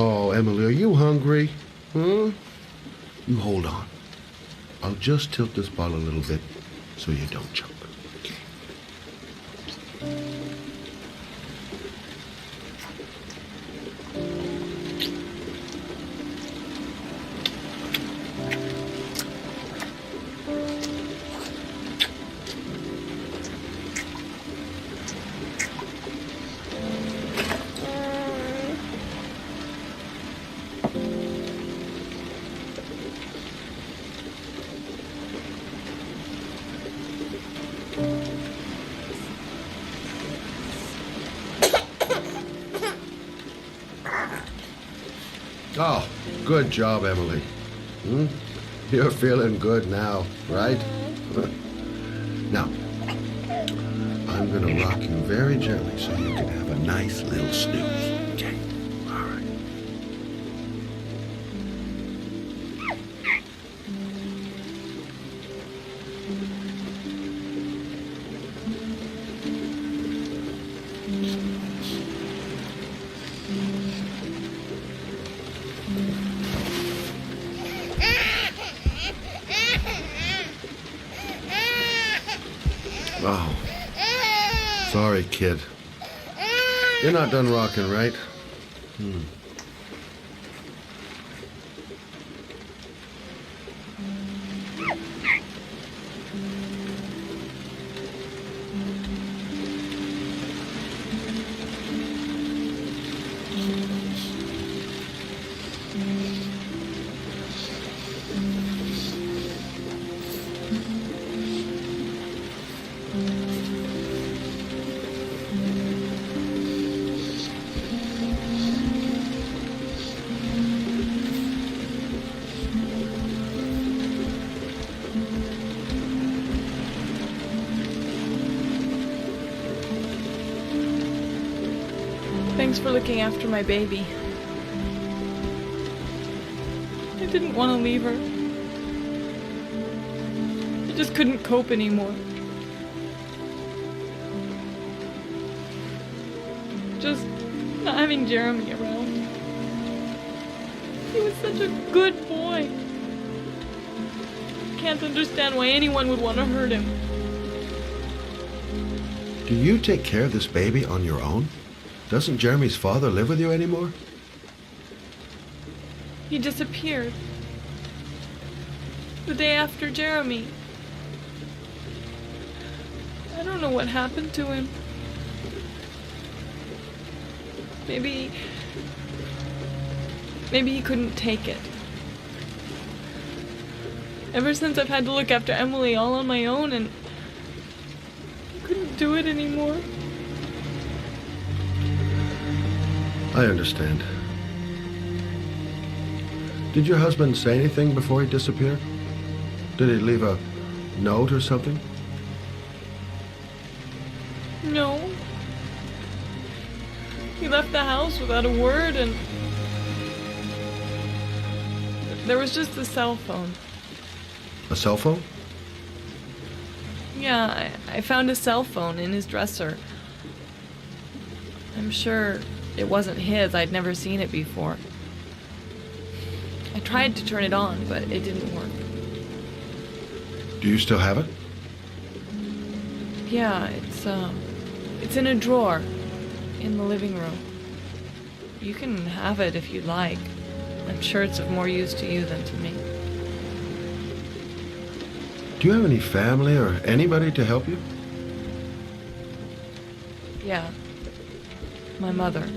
Oh, Emily, are you hungry? Huh? You hold on. I'll just tilt this bottle a little bit so you don't choke. Oh, good job, Emily. You're feeling good now, right? Now, I'm gonna rock you very gently so you can have a nice little snooze. Okay? All right. Oh. Sorry, kid. You're not done rocking, right? Thanks for looking after my baby. I didn't want to leave her. I just couldn't cope anymore. Just not having Jeremy around. He was such a good boy. I can't understand why anyone would want to hurt him. Do you take care of this baby on your own? Doesn't Jeremy's father live with you anymore? He disappeared. The day after Jeremy. I don't know what happened to him. Maybe he couldn't take it. Ever since I've had to look after Emily all on my own, and I couldn't do it anymore. I understand. Did your husband say anything before he disappeared? Did he leave a note or something? No. He left the house without a word, and there was just the cell phone. A cell phone? Yeah, I found a cell phone in his dresser. I'm sure it wasn't his. I'd never seen it before. I tried to turn it on, but it didn't work. Do you still have it? Yeah, it's in a drawer in the living room. You can have it if you'd like. I'm sure it's of more use to you than to me. Do you have any family or anybody to help you? Yeah. My mother.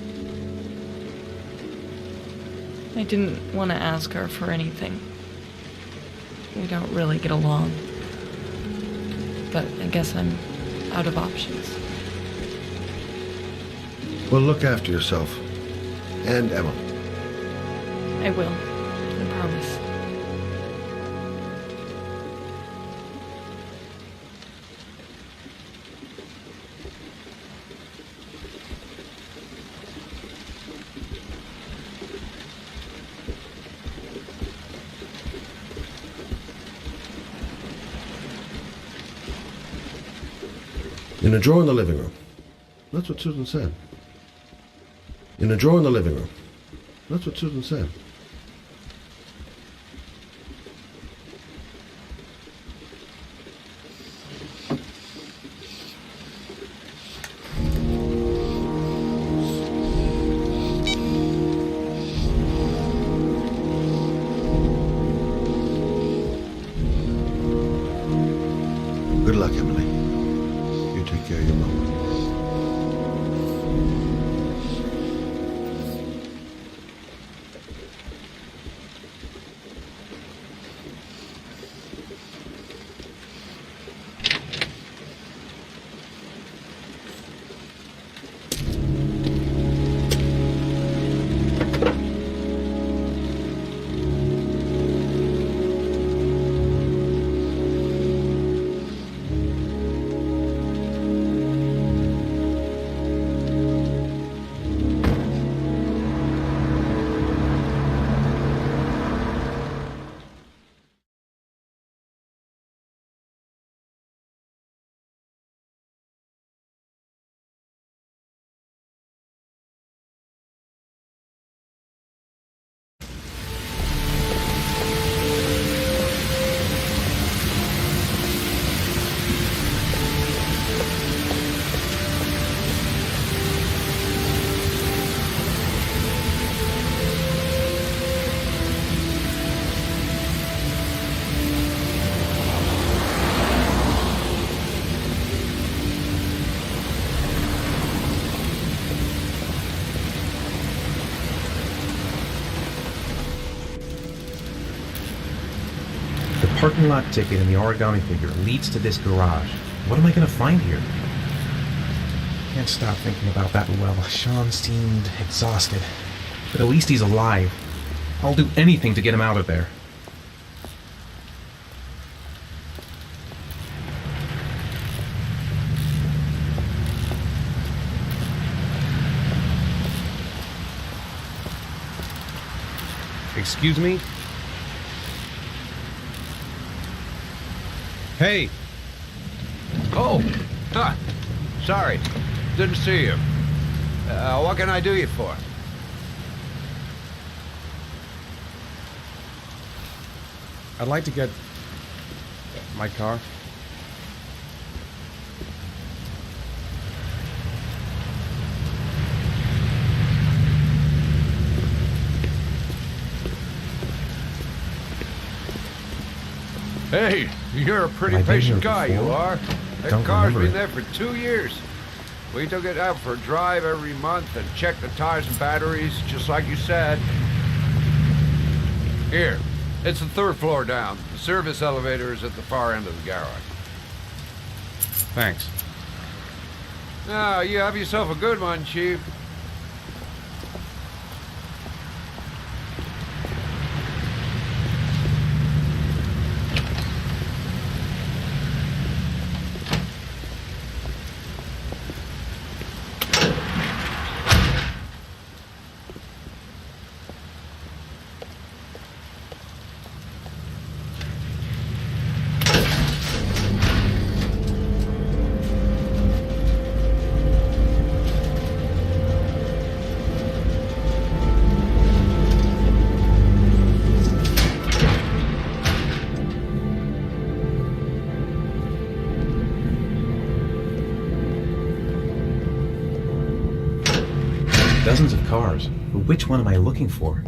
I didn't want to ask her for anything. We don't really get along. But I guess I'm out of options. Well, look after yourself. And Emma. I will. I promise. In a drawer in the living room. That's what Susan said. In a drawer in the living room. That's what Susan said. Good luck, Emily. You take care of your mom. parking lot ticket and the origami figure leads to this garage. What am I gonna find here? Can't stop thinking about that well. Sean seemed exhausted. But at least he's alive. I'll do anything to get him out of there. Excuse me? Hey! Oh, huh. Sorry. Didn't see you. What can I do you for? I'd like to get my car. Hey, you're a pretty Have I been patient here guy, before? you are. That Don't car's remember been it. there for 2 years. We took it out for a drive every month and checked the tires and batteries, just like you said. Here, it's the 3rd floor down. The service elevator is at the far end of the garage. Thanks. Now, you have yourself a good one, Chief. Dozens of cars, but which one am I looking for?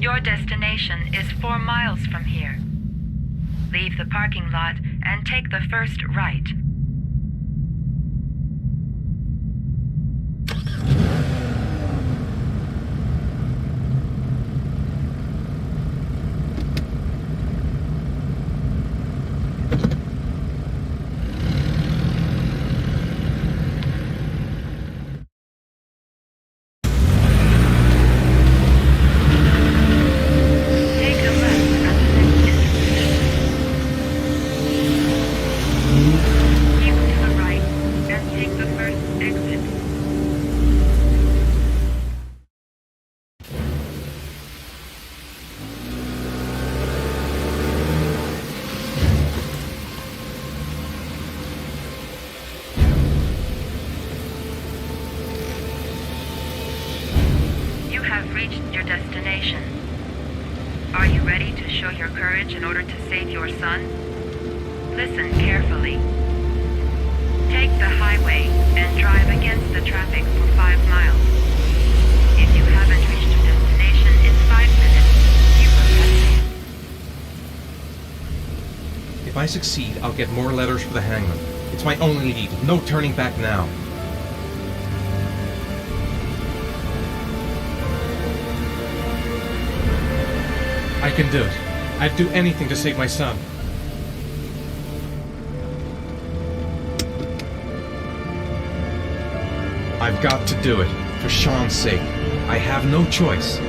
Your destination is 4 miles from here. Leave the parking lot and take the first right. Reached your destination. Are you ready to show your courage in order to save your son? Listen carefully. Take the highway and drive against the traffic for 5 miles. If you haven't reached your destination in 5 minutes, you will have If I succeed, I'll get more letters for the hangman. It's my only lead. No turning back now. I can do it. I'd do anything to save my son. I've got to do it. For Sean's sake. I have no choice.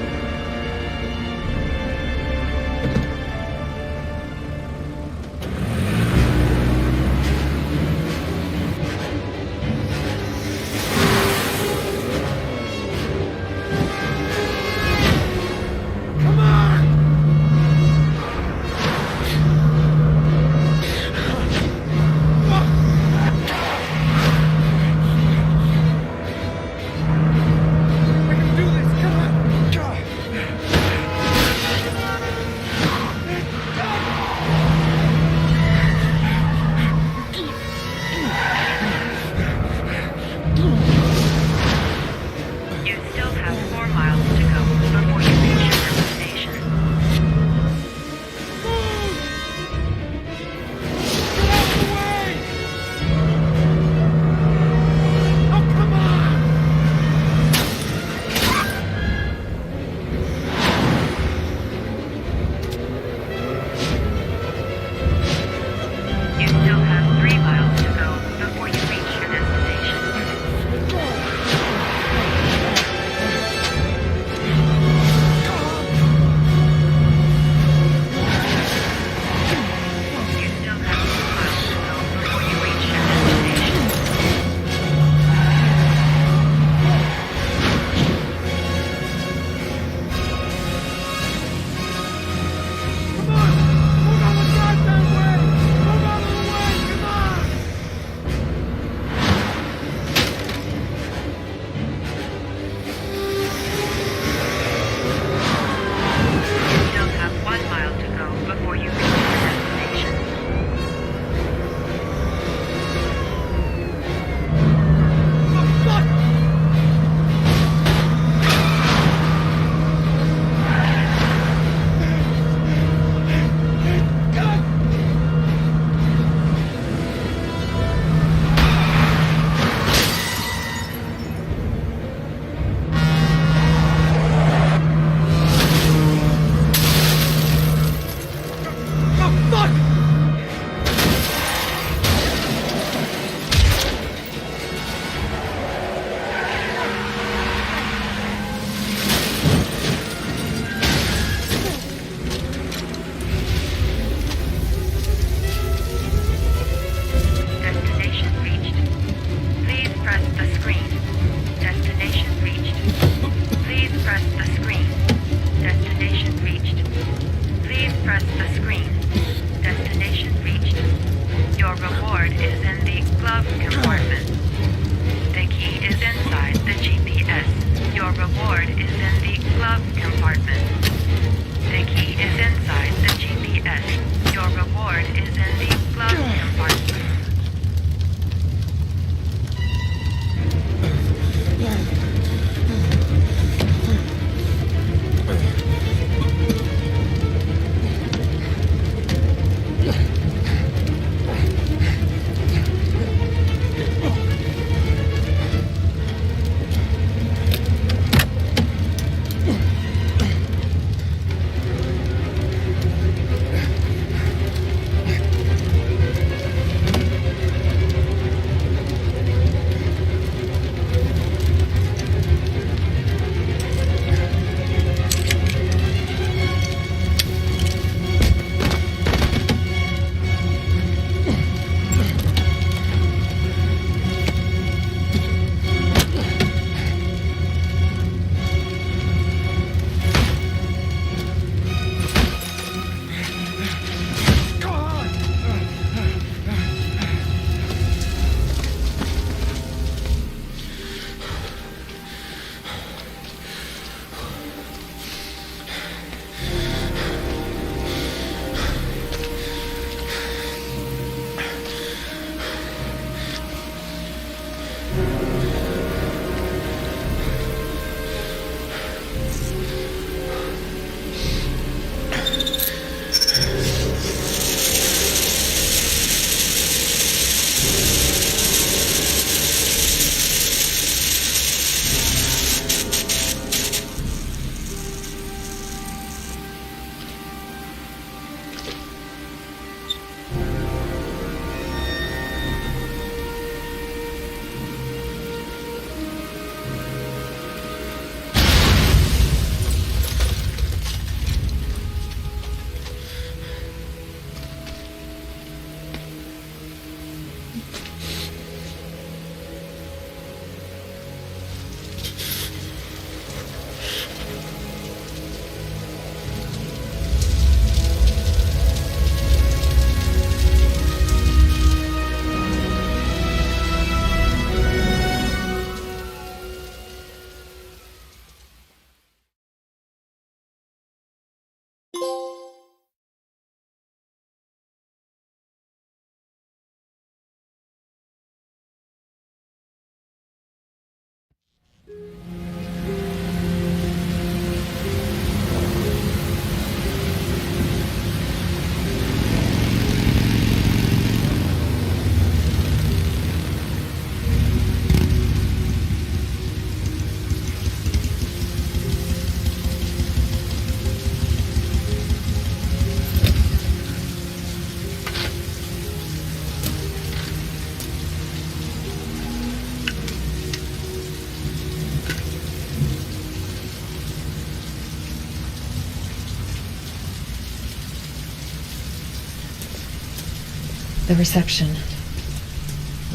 The reception.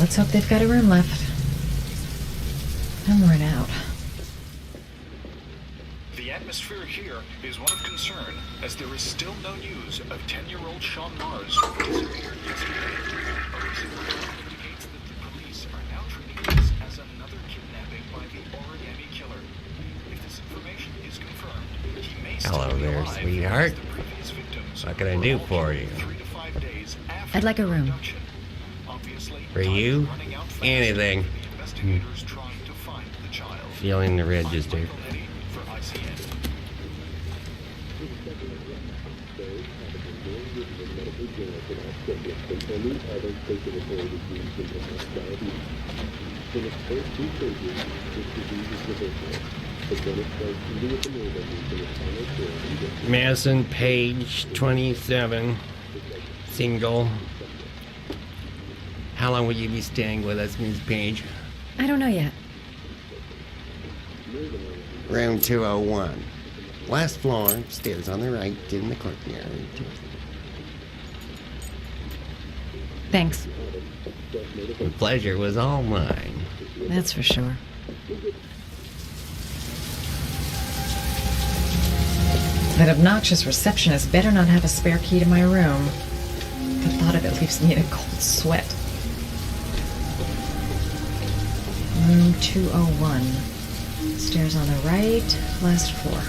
Let's hope they've got a room left. I'm worn out. The atmosphere here is one of concern, as there is still no news of 10-year-old Sean Mars who disappeared yesterday. A recent report indicates that the police are now treating this as another kidnapping by the Origami killer. If this information is confirmed, he may still Hello be there, alive, sweetheart. as the previous victims What can I were do all for killed you? 3 to 5 days after I'd like a room. abduction. Obviously, For time is you? running out fast Anything. for the investigators trying to find the child. Feeling the register. I'm Michael Eddy for ICN. Madison, page 27, single. How long will you be staying with us, Miss Page? I don't know yet. Room 201. Last floor, stairs on the right, in the courtyard. Thanks. The pleasure was all mine. That's for sure. That obnoxious receptionist better not have a spare key to my room. The thought of it leaves me in a cold sweat. Room 201. Stairs on the right, last floor.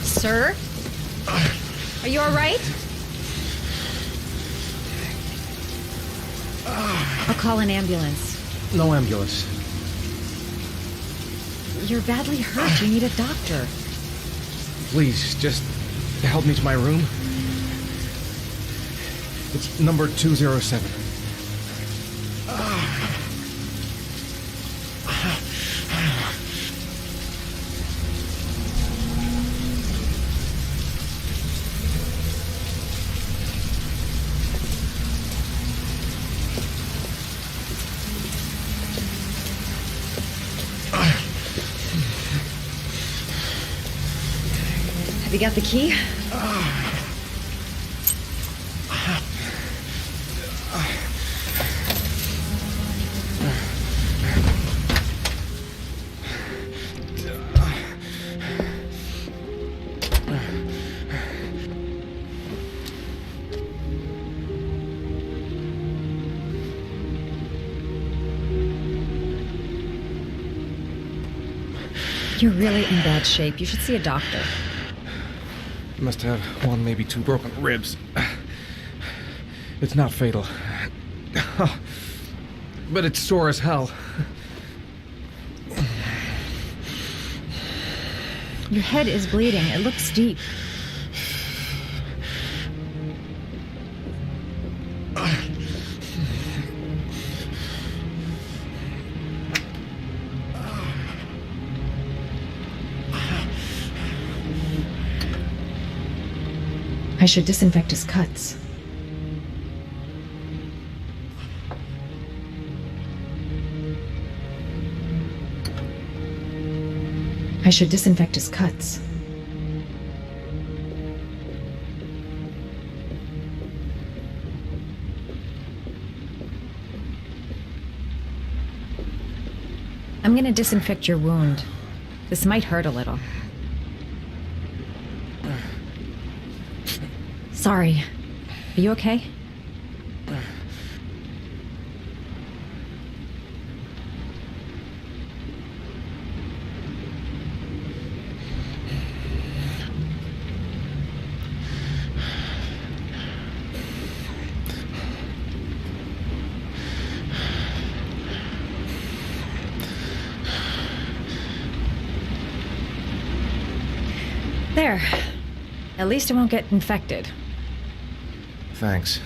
Sir? Are you all right? I'll call an ambulance. No ambulance. You're badly hurt. You need a doctor. Please, just help me to my room. It's number 207. Have you got the key? You're really in bad shape. You should see a doctor. Must have one, maybe two broken ribs. It's not fatal. But it's sore as hell. Your head is bleeding. It looks deep. I should disinfect his cuts. I should disinfect his cuts. I'm gonna disinfect your wound. This might hurt a little. Sorry. Are you okay? There. At least it won't get infected. Thanks.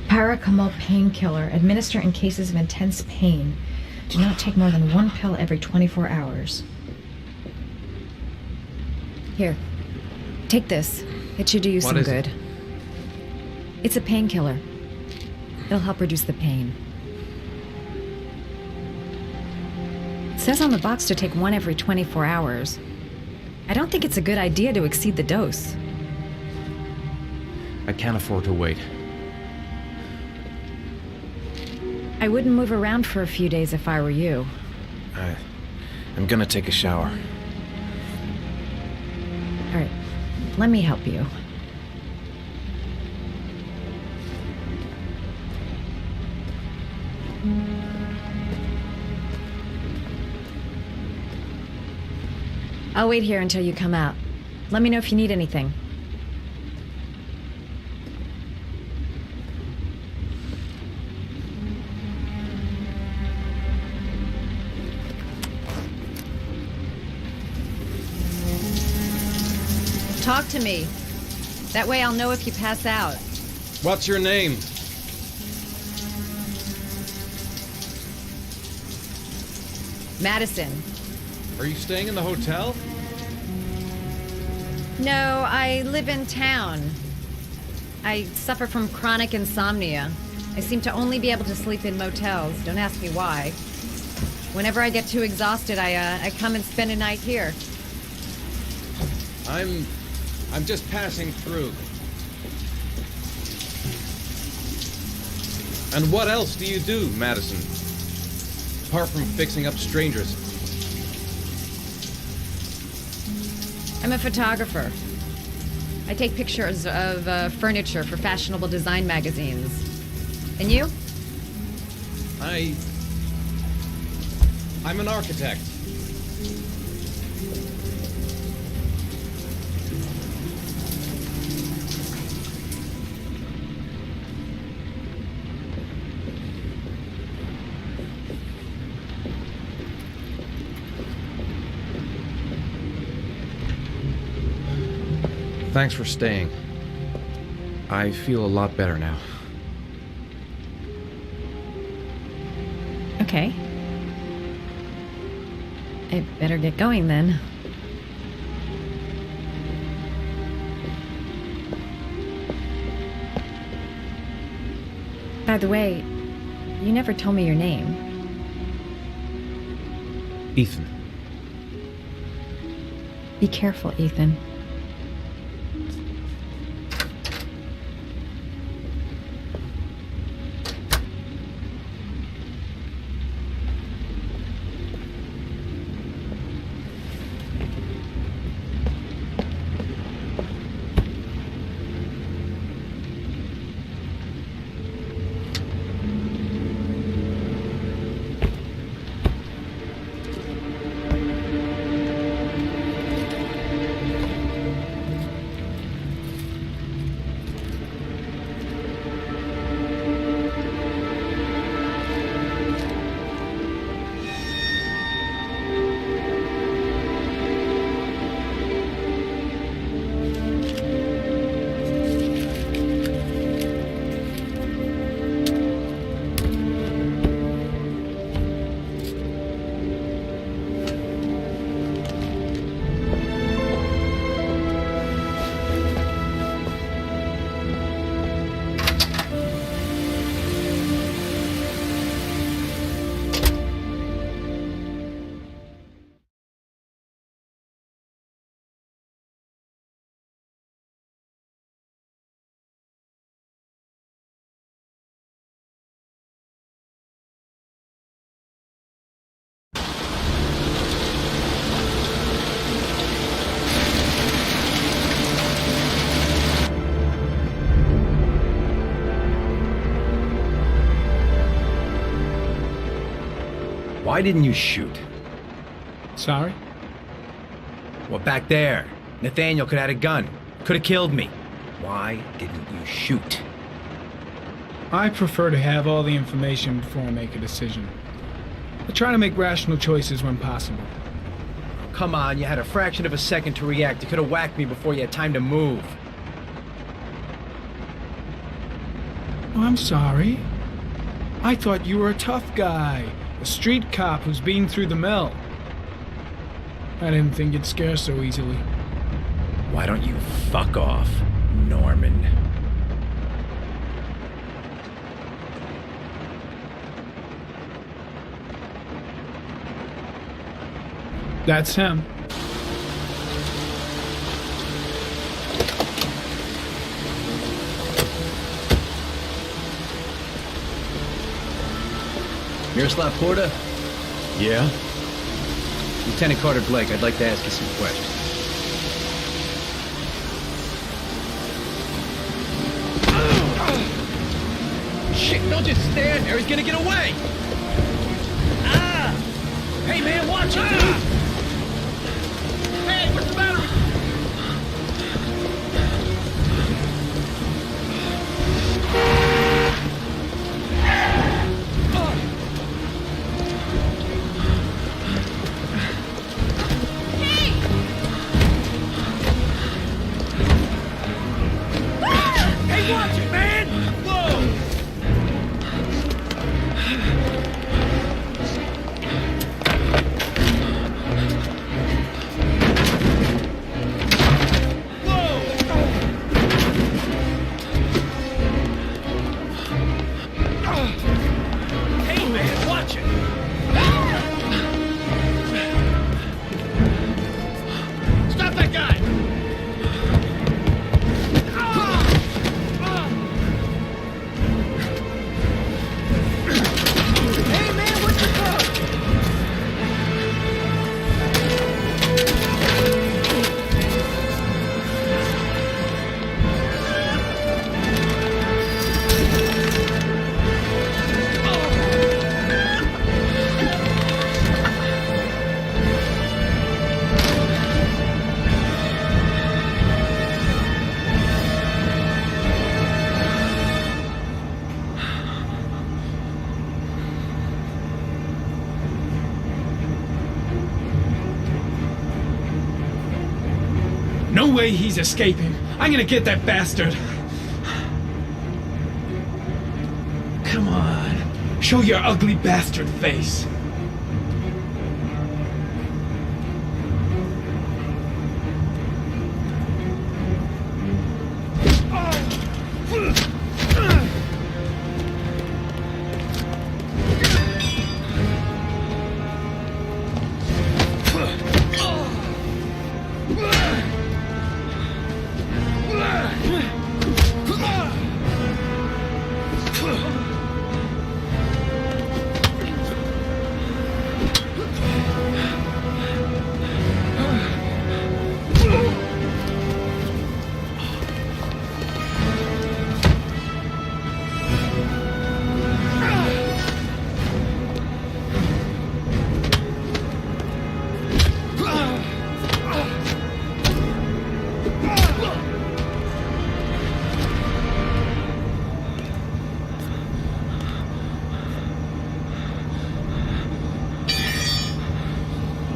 Paracetamol painkiller. Administer in cases of intense pain. Do not take more than 1 pill every 24 hours. Here. Take this. It should do you some good. It's a painkiller. It'll help reduce the pain. It says on the box to take 1 every 24 hours. I don't think it's a good idea to exceed the dose. I can't afford to wait. I wouldn't move around for a few days if I were you. I'm gonna take a shower. All right. Let me help you. I'll wait here until you come out. Let me know if you need anything. Talk to me. That way I'll know if you pass out. What's your name? Madison. Are you staying in the hotel? No, I live in town. I suffer from chronic insomnia. I seem to only be able to sleep in motels. Don't ask me why. Whenever I get too exhausted, I come and spend a night here. I'm just passing through. And what else do you do, Madison? Apart from fixing up strangers. I'm a photographer. I take pictures of furniture for fashionable design magazines. And you? I'm an architect. Thanks for staying. I feel a lot better now. Okay. I better get going then. By the way, you never told me your name. Ethan. Be careful, Ethan. Why didn't you shoot? Sorry? Well, back there. Nathaniel could have had a gun. Could have killed me. Why didn't you shoot? I prefer to have all the information before I make a decision. I try to make rational choices when possible. Come on, you had a fraction of a second to react. You could have whacked me before you had time to move. Oh, I'm sorry. I thought you were a tough guy. A street cop who's been through the mill. I didn't think you'd scare so easily. Why don't you fuck off, Norman? That's him. Miroslav Porta? Yeah? Lieutenant Carter Blake, I'd like to ask you some questions. Shit, don't just stand there. He's gonna get away. Hey, man, watch it! Hey, what's the matter with Hey, watch it, man! Whoa! No way he's escaping. I'm gonna get that bastard. Come on. Show your ugly bastard face.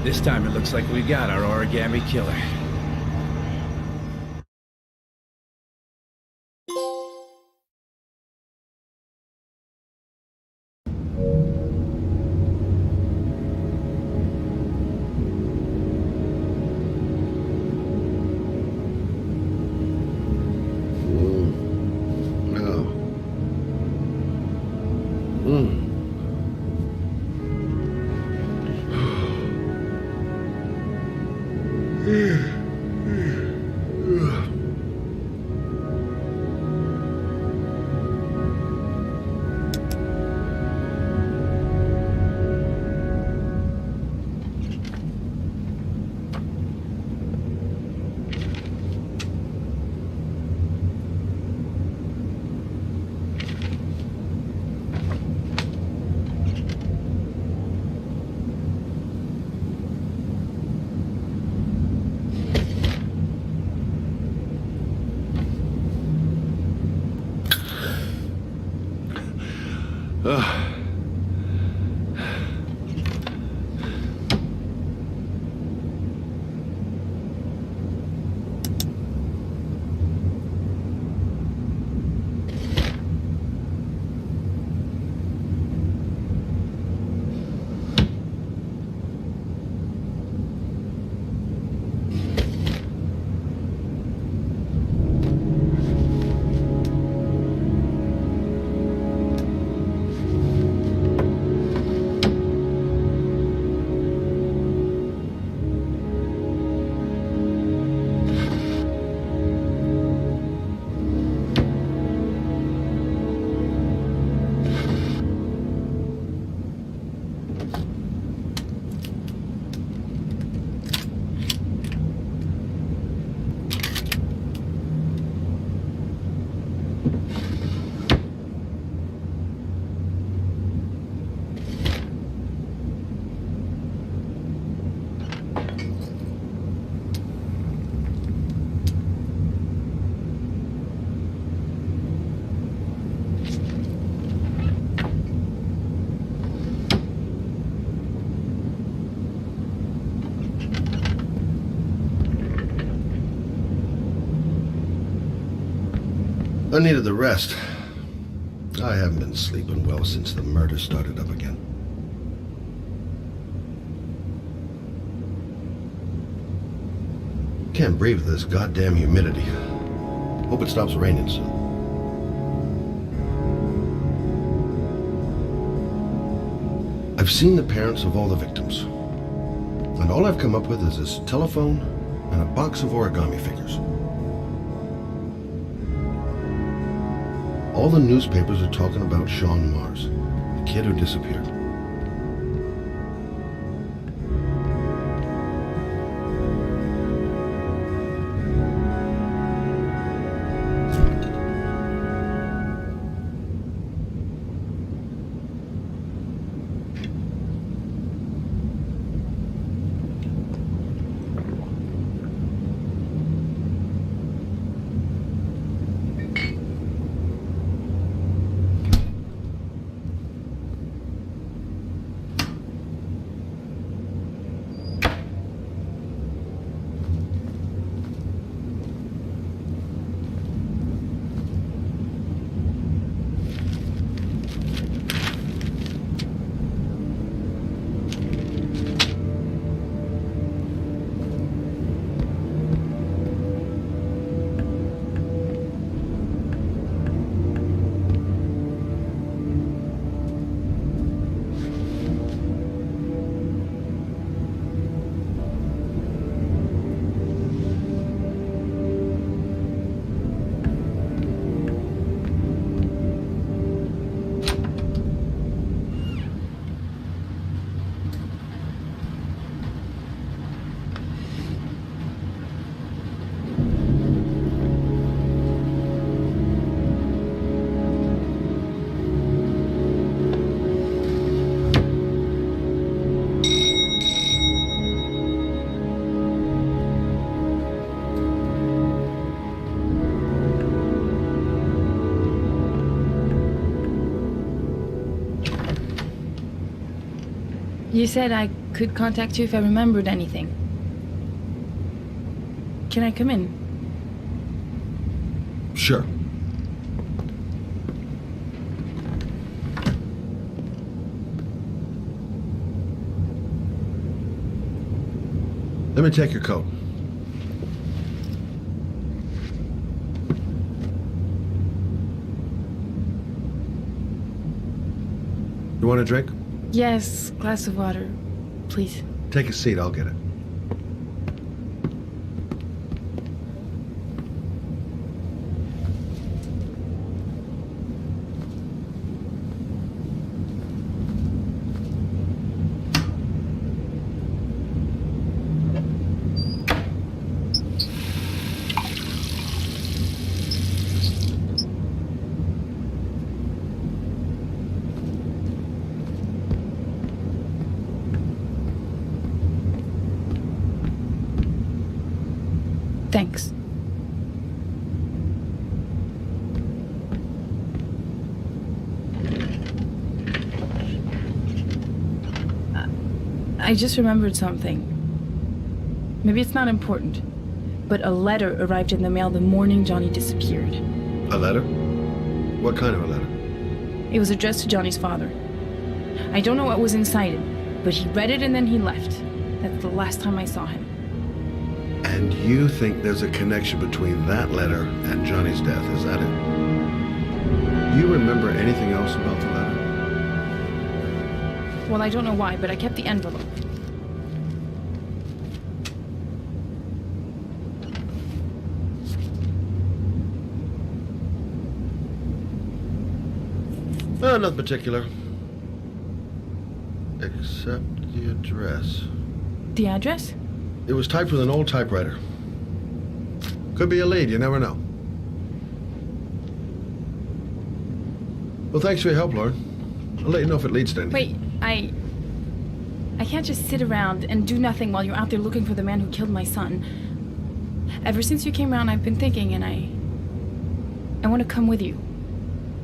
This time it looks like we got our origami killer. I needed the rest. I haven't been sleeping well since the murder started up again. Can't breathe with this goddamn humidity. Hope it stops raining soon. I've seen the parents of all the victims. And all I've come up with is this telephone and a box of origami figures. All the newspapers are talking about Sean Mars, the kid who disappeared. You said I could contact you if I remembered anything. Can I come in? Sure. Let me take your coat. You want a drink? Yes, glass of water, please. Take a seat, I'll get it. Thanks. I just remembered something. Maybe it's not important, but a letter arrived in the mail the morning Johnny disappeared. A letter? What kind of a letter? It was addressed to Johnny's father. I don't know what was inside it, but he read it and then he left. That's the last time I saw him. And you think there's a connection between that letter and Johnny's death, is that it? Do you remember anything else about the letter? Well, I don't know why, but I kept the envelope. Nothing particular. Except the address. The address? It was typed with an old typewriter. Could be a lead, you never know. Well, thanks for your help, Lauren. I'll let you know if it leads to anything. Wait, I can't just sit around and do nothing while you're out there looking for the man who killed my son. Ever since you came around, I've been thinking, and I want to come with you.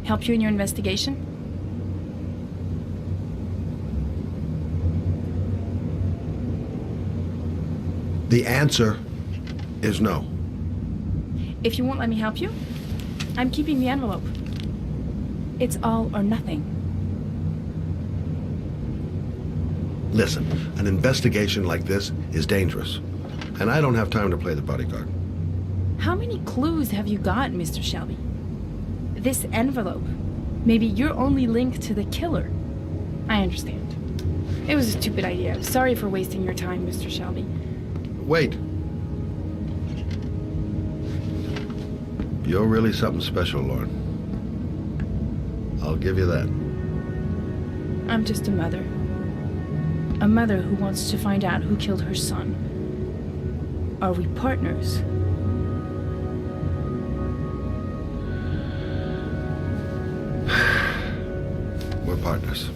Help you in your investigation? The answer is no. If you won't let me help you, I'm keeping the envelope. It's all or nothing. Listen, an investigation like this is dangerous, and I don't have time to play the bodyguard. How many clues have you got, Mr. Shelby? This envelope. Maybe your only link to the killer. I understand. It was a stupid idea. Sorry for wasting your time, Mr. Shelby. Wait. You're really something special, Lauren. I'll give you that. I'm just a mother. A mother who wants to find out who killed her son. Are we partners? We're partners.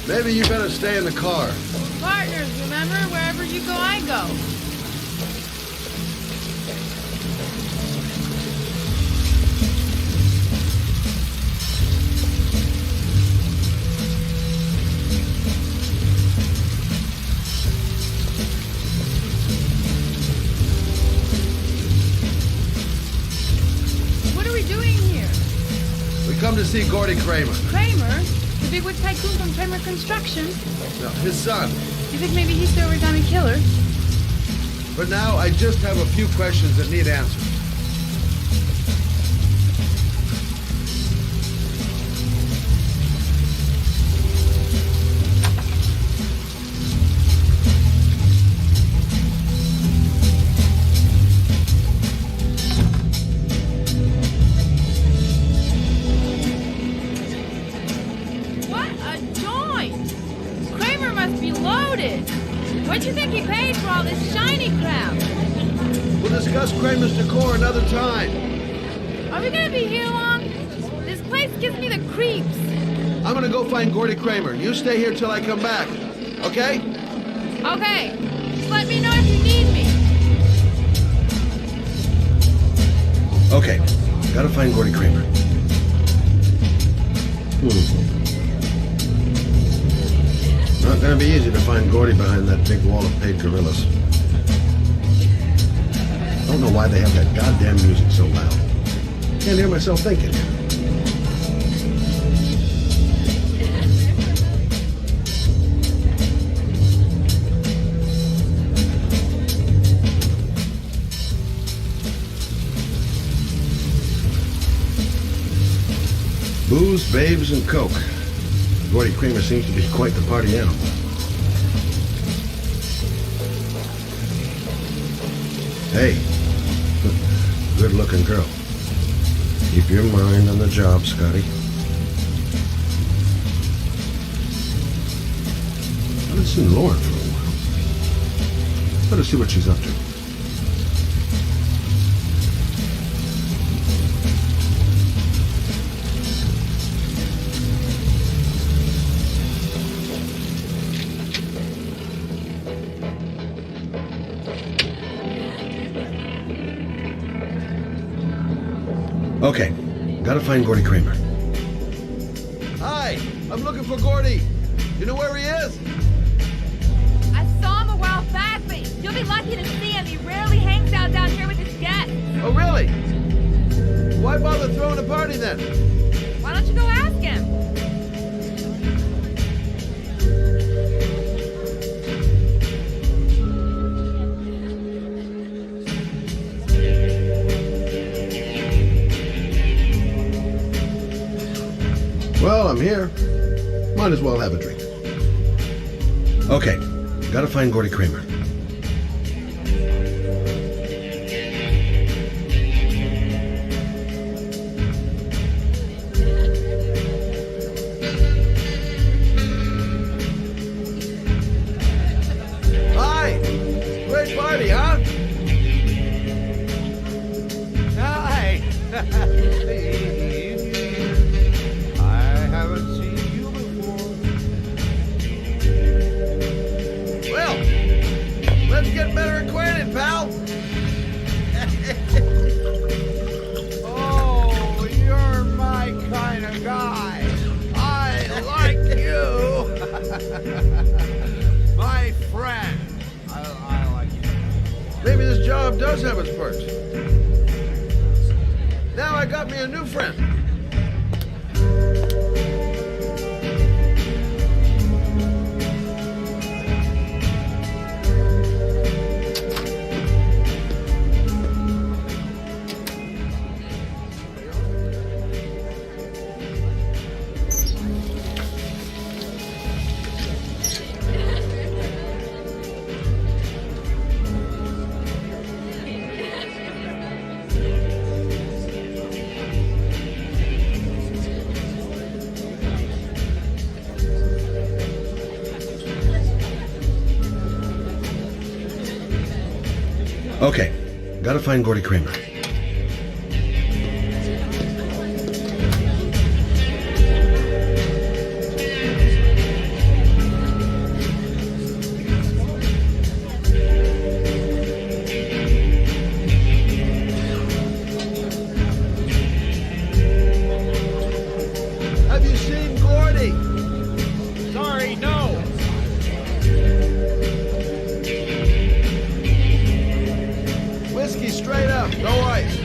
Maybe you better stay in the car. Partners, remember? Wherever you go, I go. What are we doing here? We come to see Gordy Kramer. Kramer? The bigwig tycoon from Kramer Construction? No, his son. You think maybe he's the Origami killer? For now, I just have a few questions that need answers. What do you think he paid for all this shiny crap? We'll discuss Kramer's decor another time. Are we gonna be here long? This place gives me the creeps. I'm gonna go find Gordy Kramer. You stay here till I come back. Okay? Okay. Just let me know if you need me. Okay. Gotta find Gordy Kramer. Not gonna be easy to find Gordy behind that big wall of paid gorillas. I don't know why they have that goddamn music so loud. Can't hear myself thinking. Booze, babes, and coke. Gordy Kramer seems to be quite the party animal. Hey, good-looking girl. Keep your mind on the job, Scotty. haven't seen Lauren for a while. Better see what she's up to. Okay, gotta find Gordy Kramer. Hi, I'm looking for Gordy. You know where he is? I saw him a while back, but you'll be lucky to see him. He rarely hangs out down here with his guests. Oh, really? Why bother throwing a party then? Why don't you go ask him? Well, I'm here. Might as well have a drink. Okay, gotta find Gordy Kramer. Hi! Great party, huh? Hi! Haven't seen you before. Well, let's get better acquainted, pal. Oh, you're my kind of guy. I like you. My friend. I like you. Maybe this job does have its perks. Now I got me a new friend. Okay, gotta find Gordy Kramer. Have you seen Gordy? Sorry, no. Whiskey straight up, no ice.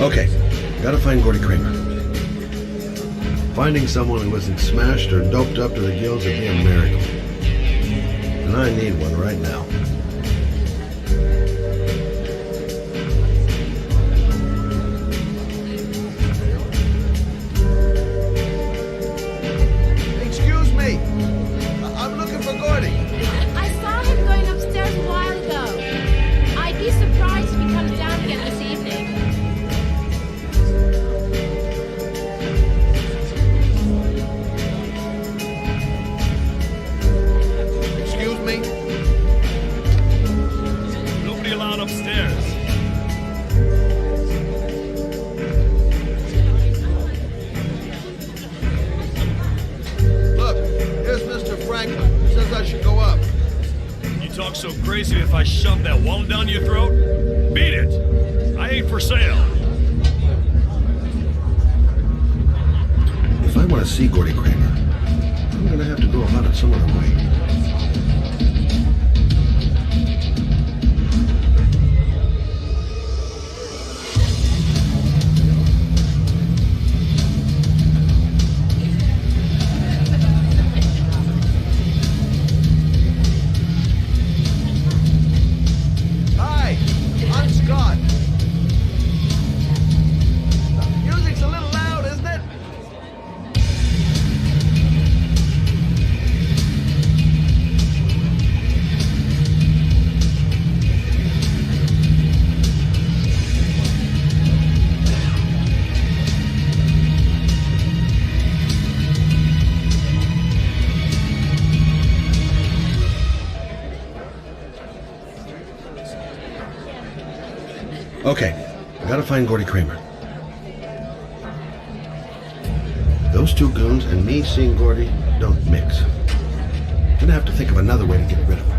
Okay, gotta find Gordy Kramer. Finding someone who isn't smashed or doped up to the gills would be a miracle. And I need one right now. Excuse me. I'm looking for Gordy. I saw him going upstairs a while ago. I'd be surprised if he comes down again this evening. Excuse me? Nobody allowed upstairs. Look, here's Mr. Franklin. Says I should go up. You talk so crazy if I shove that wallet down your throat? Beat it! I ain't for sale. If I want to see Gordy Kramer, I'm gonna have to go about it some other way. Okay, I gotta find Gordy Kramer. Those two goons and me seeing Gordy don't mix. Gonna have to think of another way to get rid of him.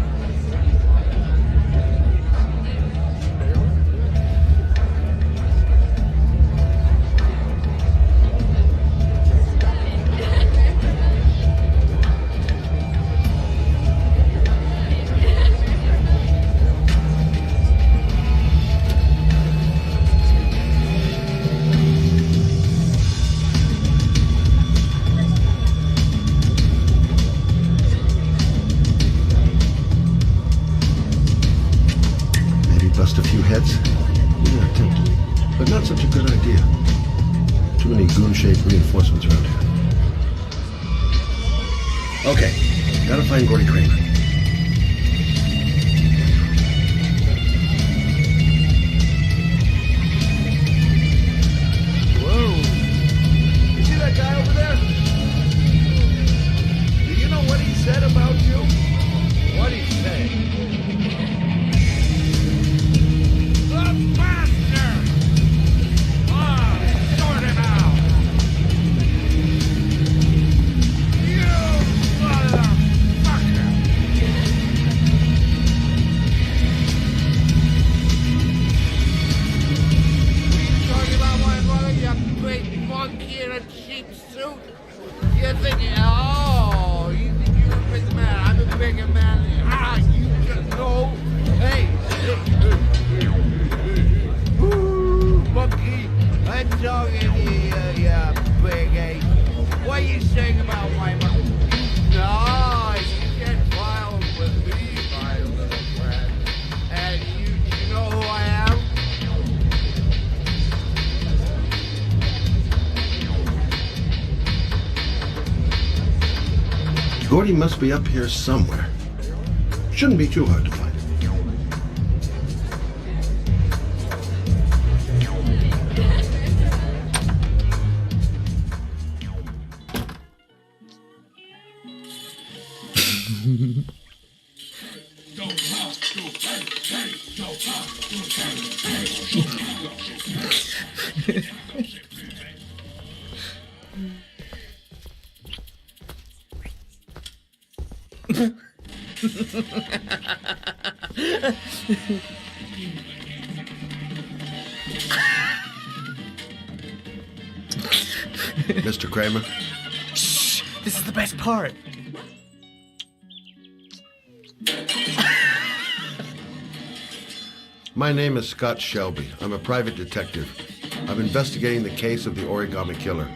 Bust a few heads? Yeah, tempting. But not such a good idea. Too many goon-shaped reinforcements around here. Okay, gotta find Gordy Kramer. Whoa! You see that guy over there? Do you know what he said about you? What'd he say? Gordy must be up here somewhere. Shouldn't be too hard to find. Mr. Kramer? Shh! This is the best part. My name is Scott Shelby. I'm a private detective. I'm investigating the case of the Origami killer.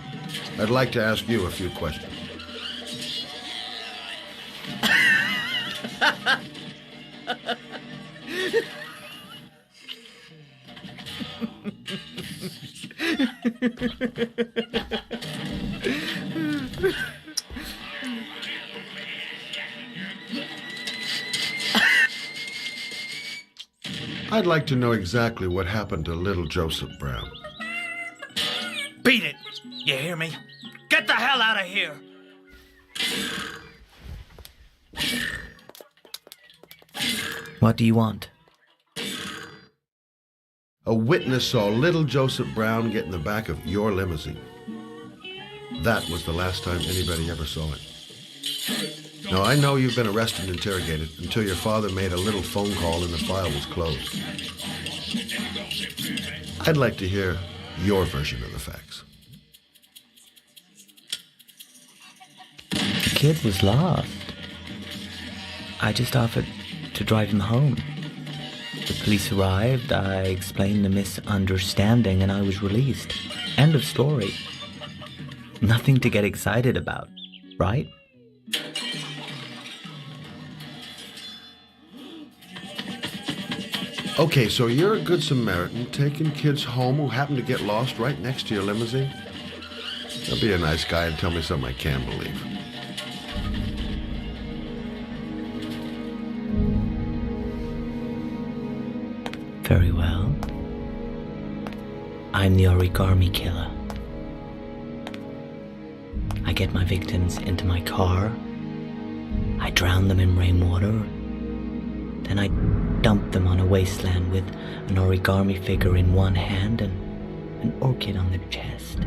I'd like to ask you a few questions. I'd like to know exactly what happened to little Joseph Brown. Beat it! You hear me? Get the hell out of here! What do you want? A witness saw little Joseph Brown get in the back of your limousine. That was the last time anybody ever saw it. Now, I know you've been arrested and interrogated until your father made a little phone call and the file was closed. I'd like to hear your version of the facts. The kid was lost. I just offered to drive him home. The police arrived, I explained the misunderstanding, and I was released. End of story. Nothing to get excited about, right? Okay, so you're a good Samaritan taking kids home who happen to get lost right next to your limousine? Now be a nice guy and tell me something I can't believe. Very well. I'm the Origami killer. I get my victims into my car. I drown them in rainwater. Then I dumped them on a wasteland with an origami figure in one hand and an orchid on the chest.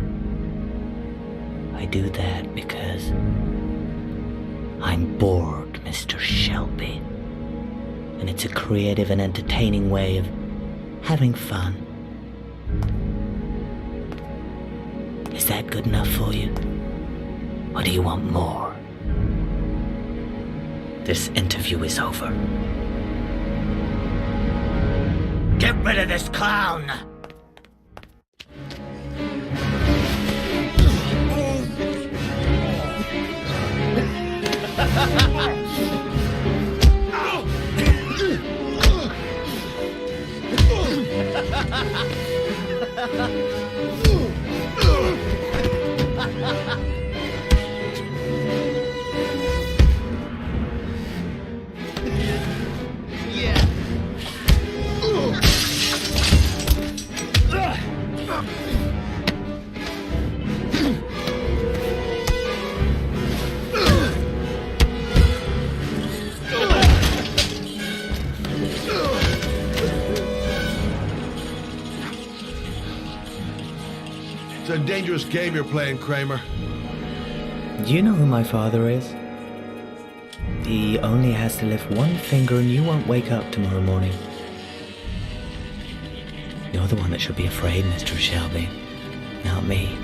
I do that because I'm bored, Mr. Shelby. And it's a creative and entertaining way of having fun. Is that good enough for you? Or do you want more? This interview is over. Get rid of this clown! It's a dangerous game you're playing, Kramer. Do you know who my father is? He only has to lift one finger and you won't wake up tomorrow morning. You're the one that should be afraid, Mr. Shelby, not me.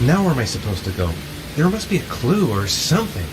Now where am I supposed to go? There must be a clue or something.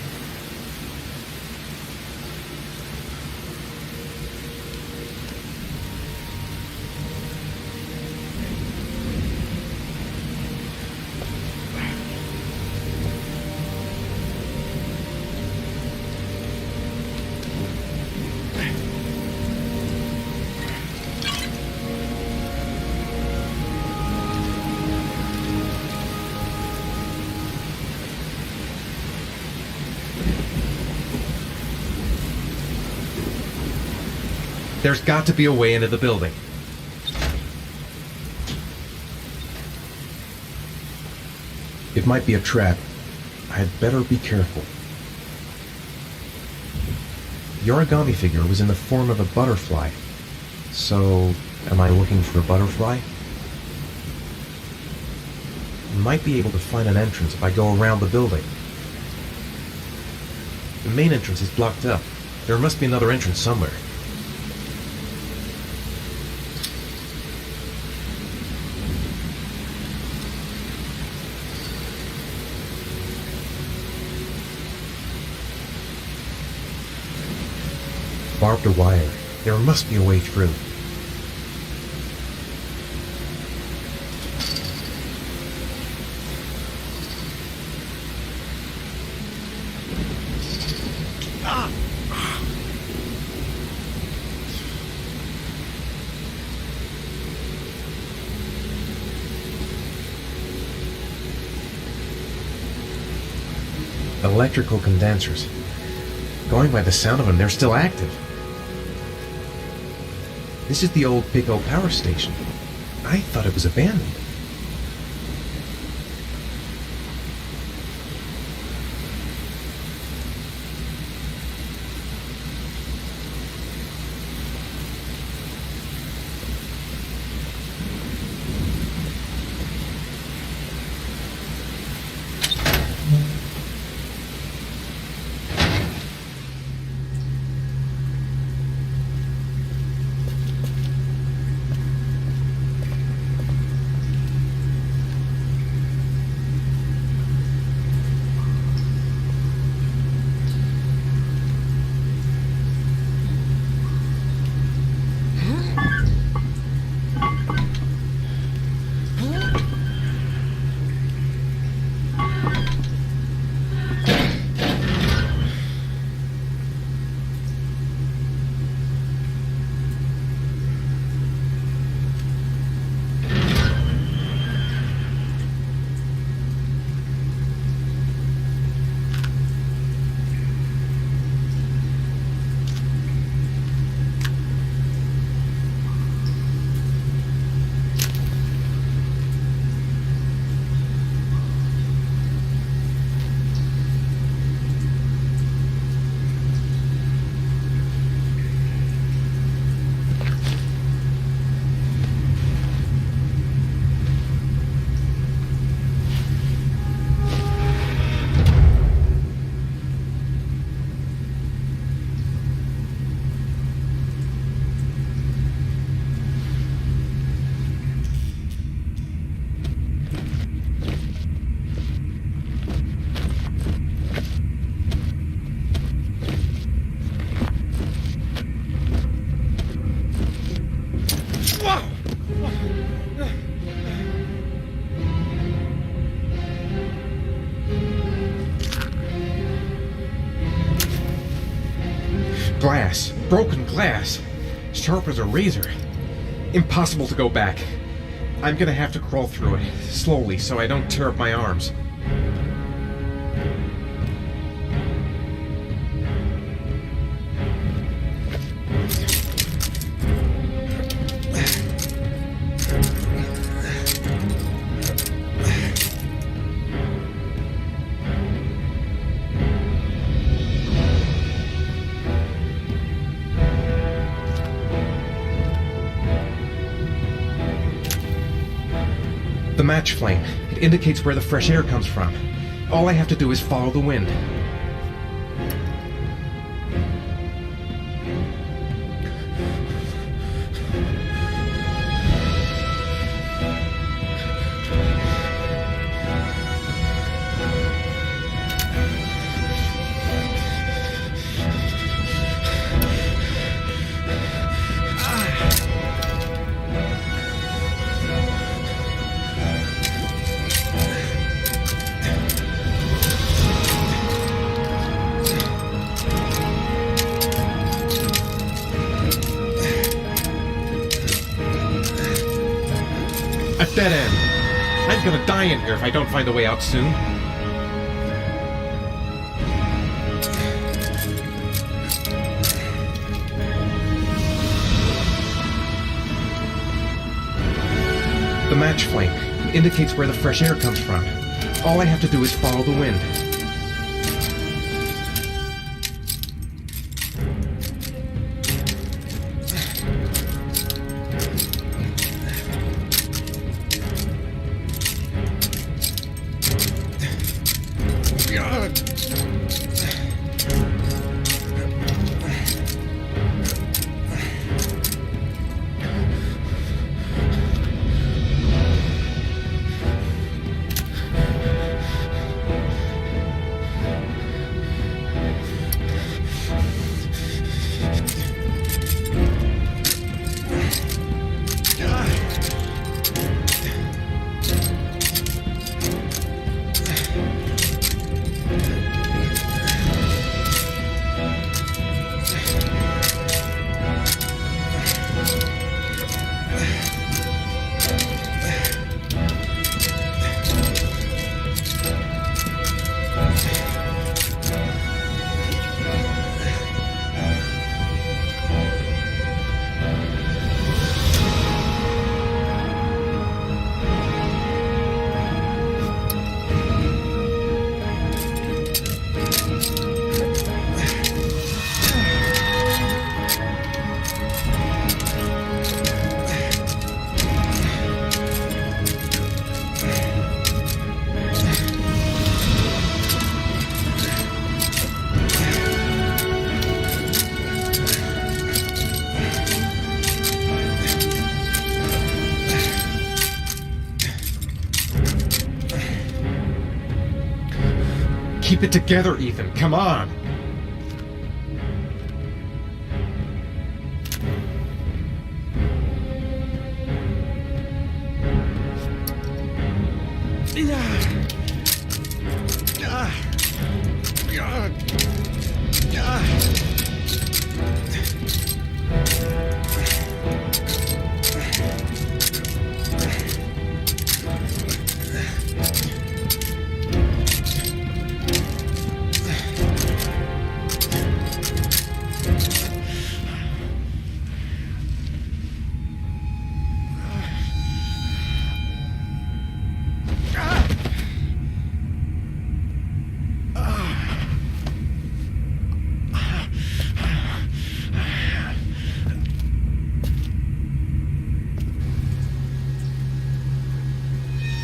There's got to be a way into the building. It might be a trap. I'd better be careful. The origami figure was in the form of a butterfly. So, am I looking for a butterfly? I might be able to find an entrance if I go around the building. The main entrance is blocked up. There must be another entrance somewhere. barbed wire. There must be a way through. Electrical condensers. Going by the sound of them, they're still active. This is the old Pico power station. I thought it was abandoned. Glass. Broken glass. Sharp as a razor. Impossible to go back. I'm gonna have to crawl through it, slowly, so I don't tear up my arms. The match flame. It indicates where the fresh air comes from. All I have to do is follow the wind. Dead end. I'm gonna die in here if I don't find a way out soon. The match flame. It indicates where the fresh air comes from. All I have to do is follow the wind. Keep it together, Ethan. Come on.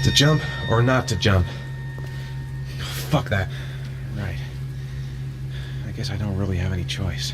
To jump or not to jump? Fuck that. Right. I guess I don't really have any choice.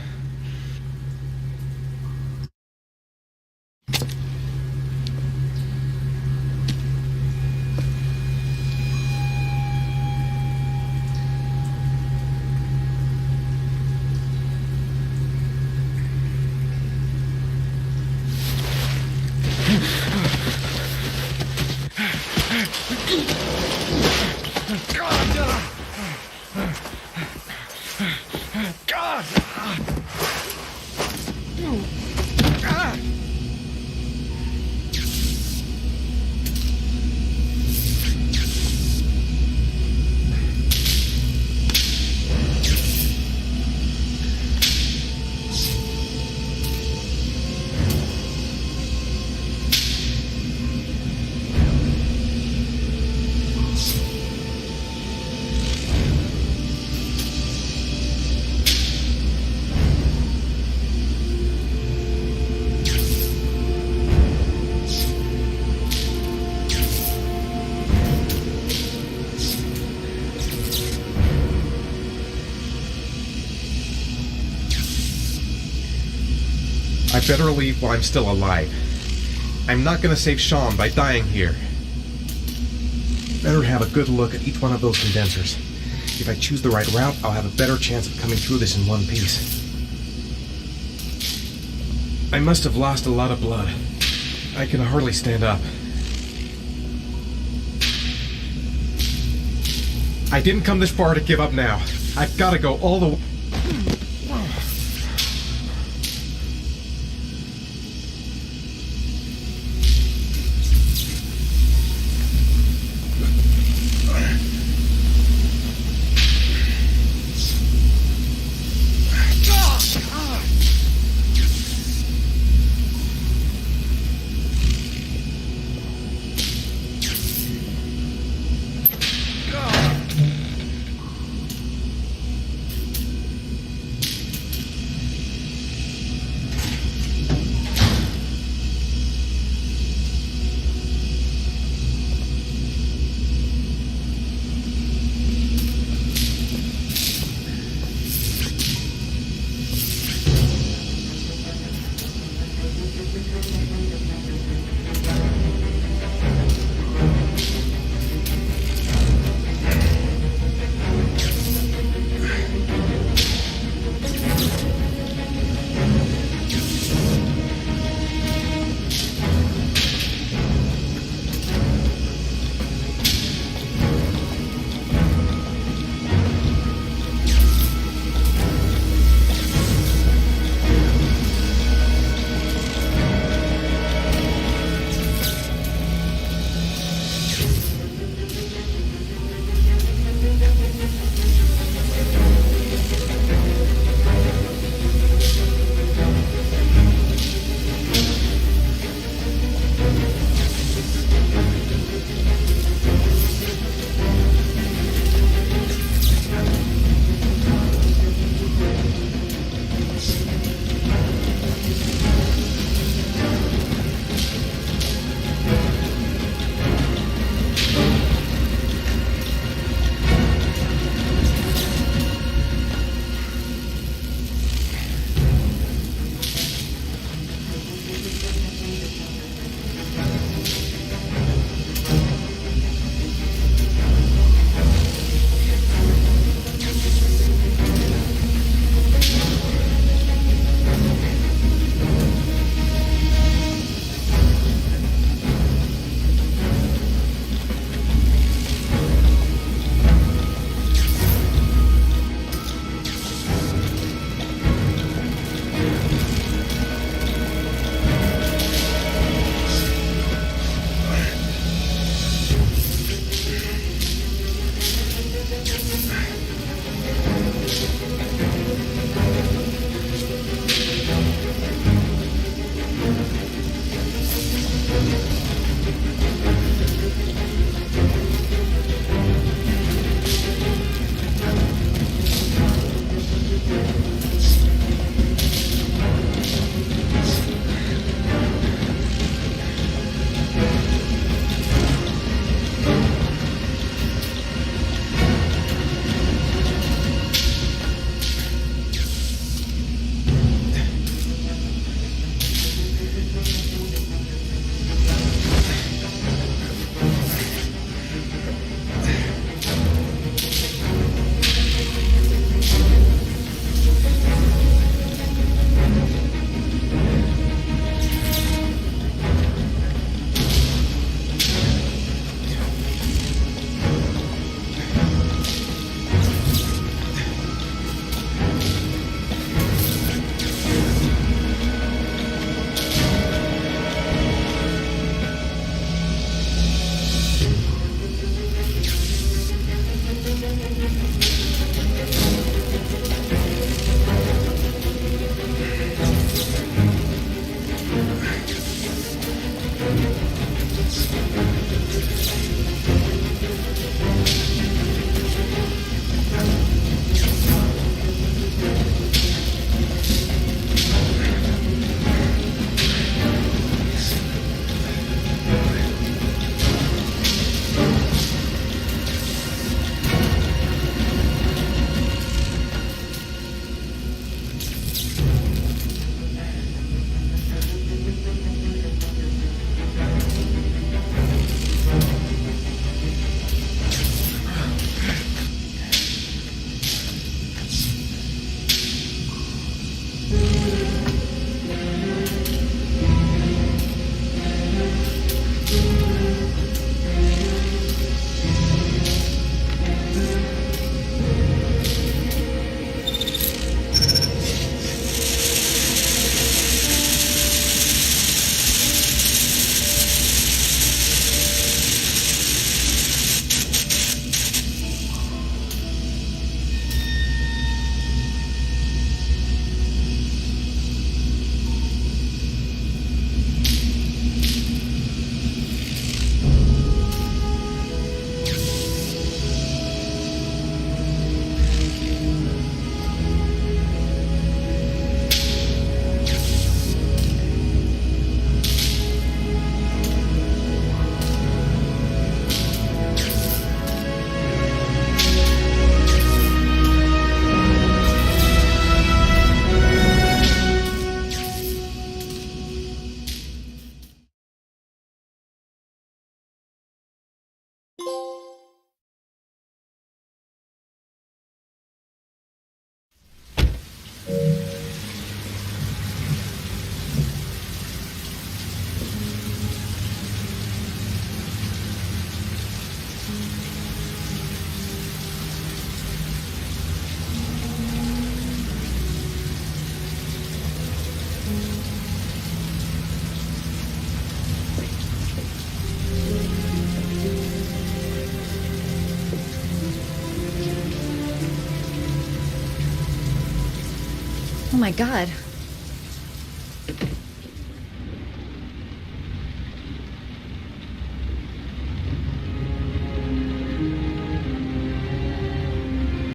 I better leave while I'm still alive. I'm not gonna save Sean by dying here. Better have a good look at each one of those condensers. If I choose the right route, I'll have a better chance of coming through this in one piece. I must have lost a lot of blood. I can hardly stand up. I didn't come this far to give up now. I've gotta go all the way. Oh my god.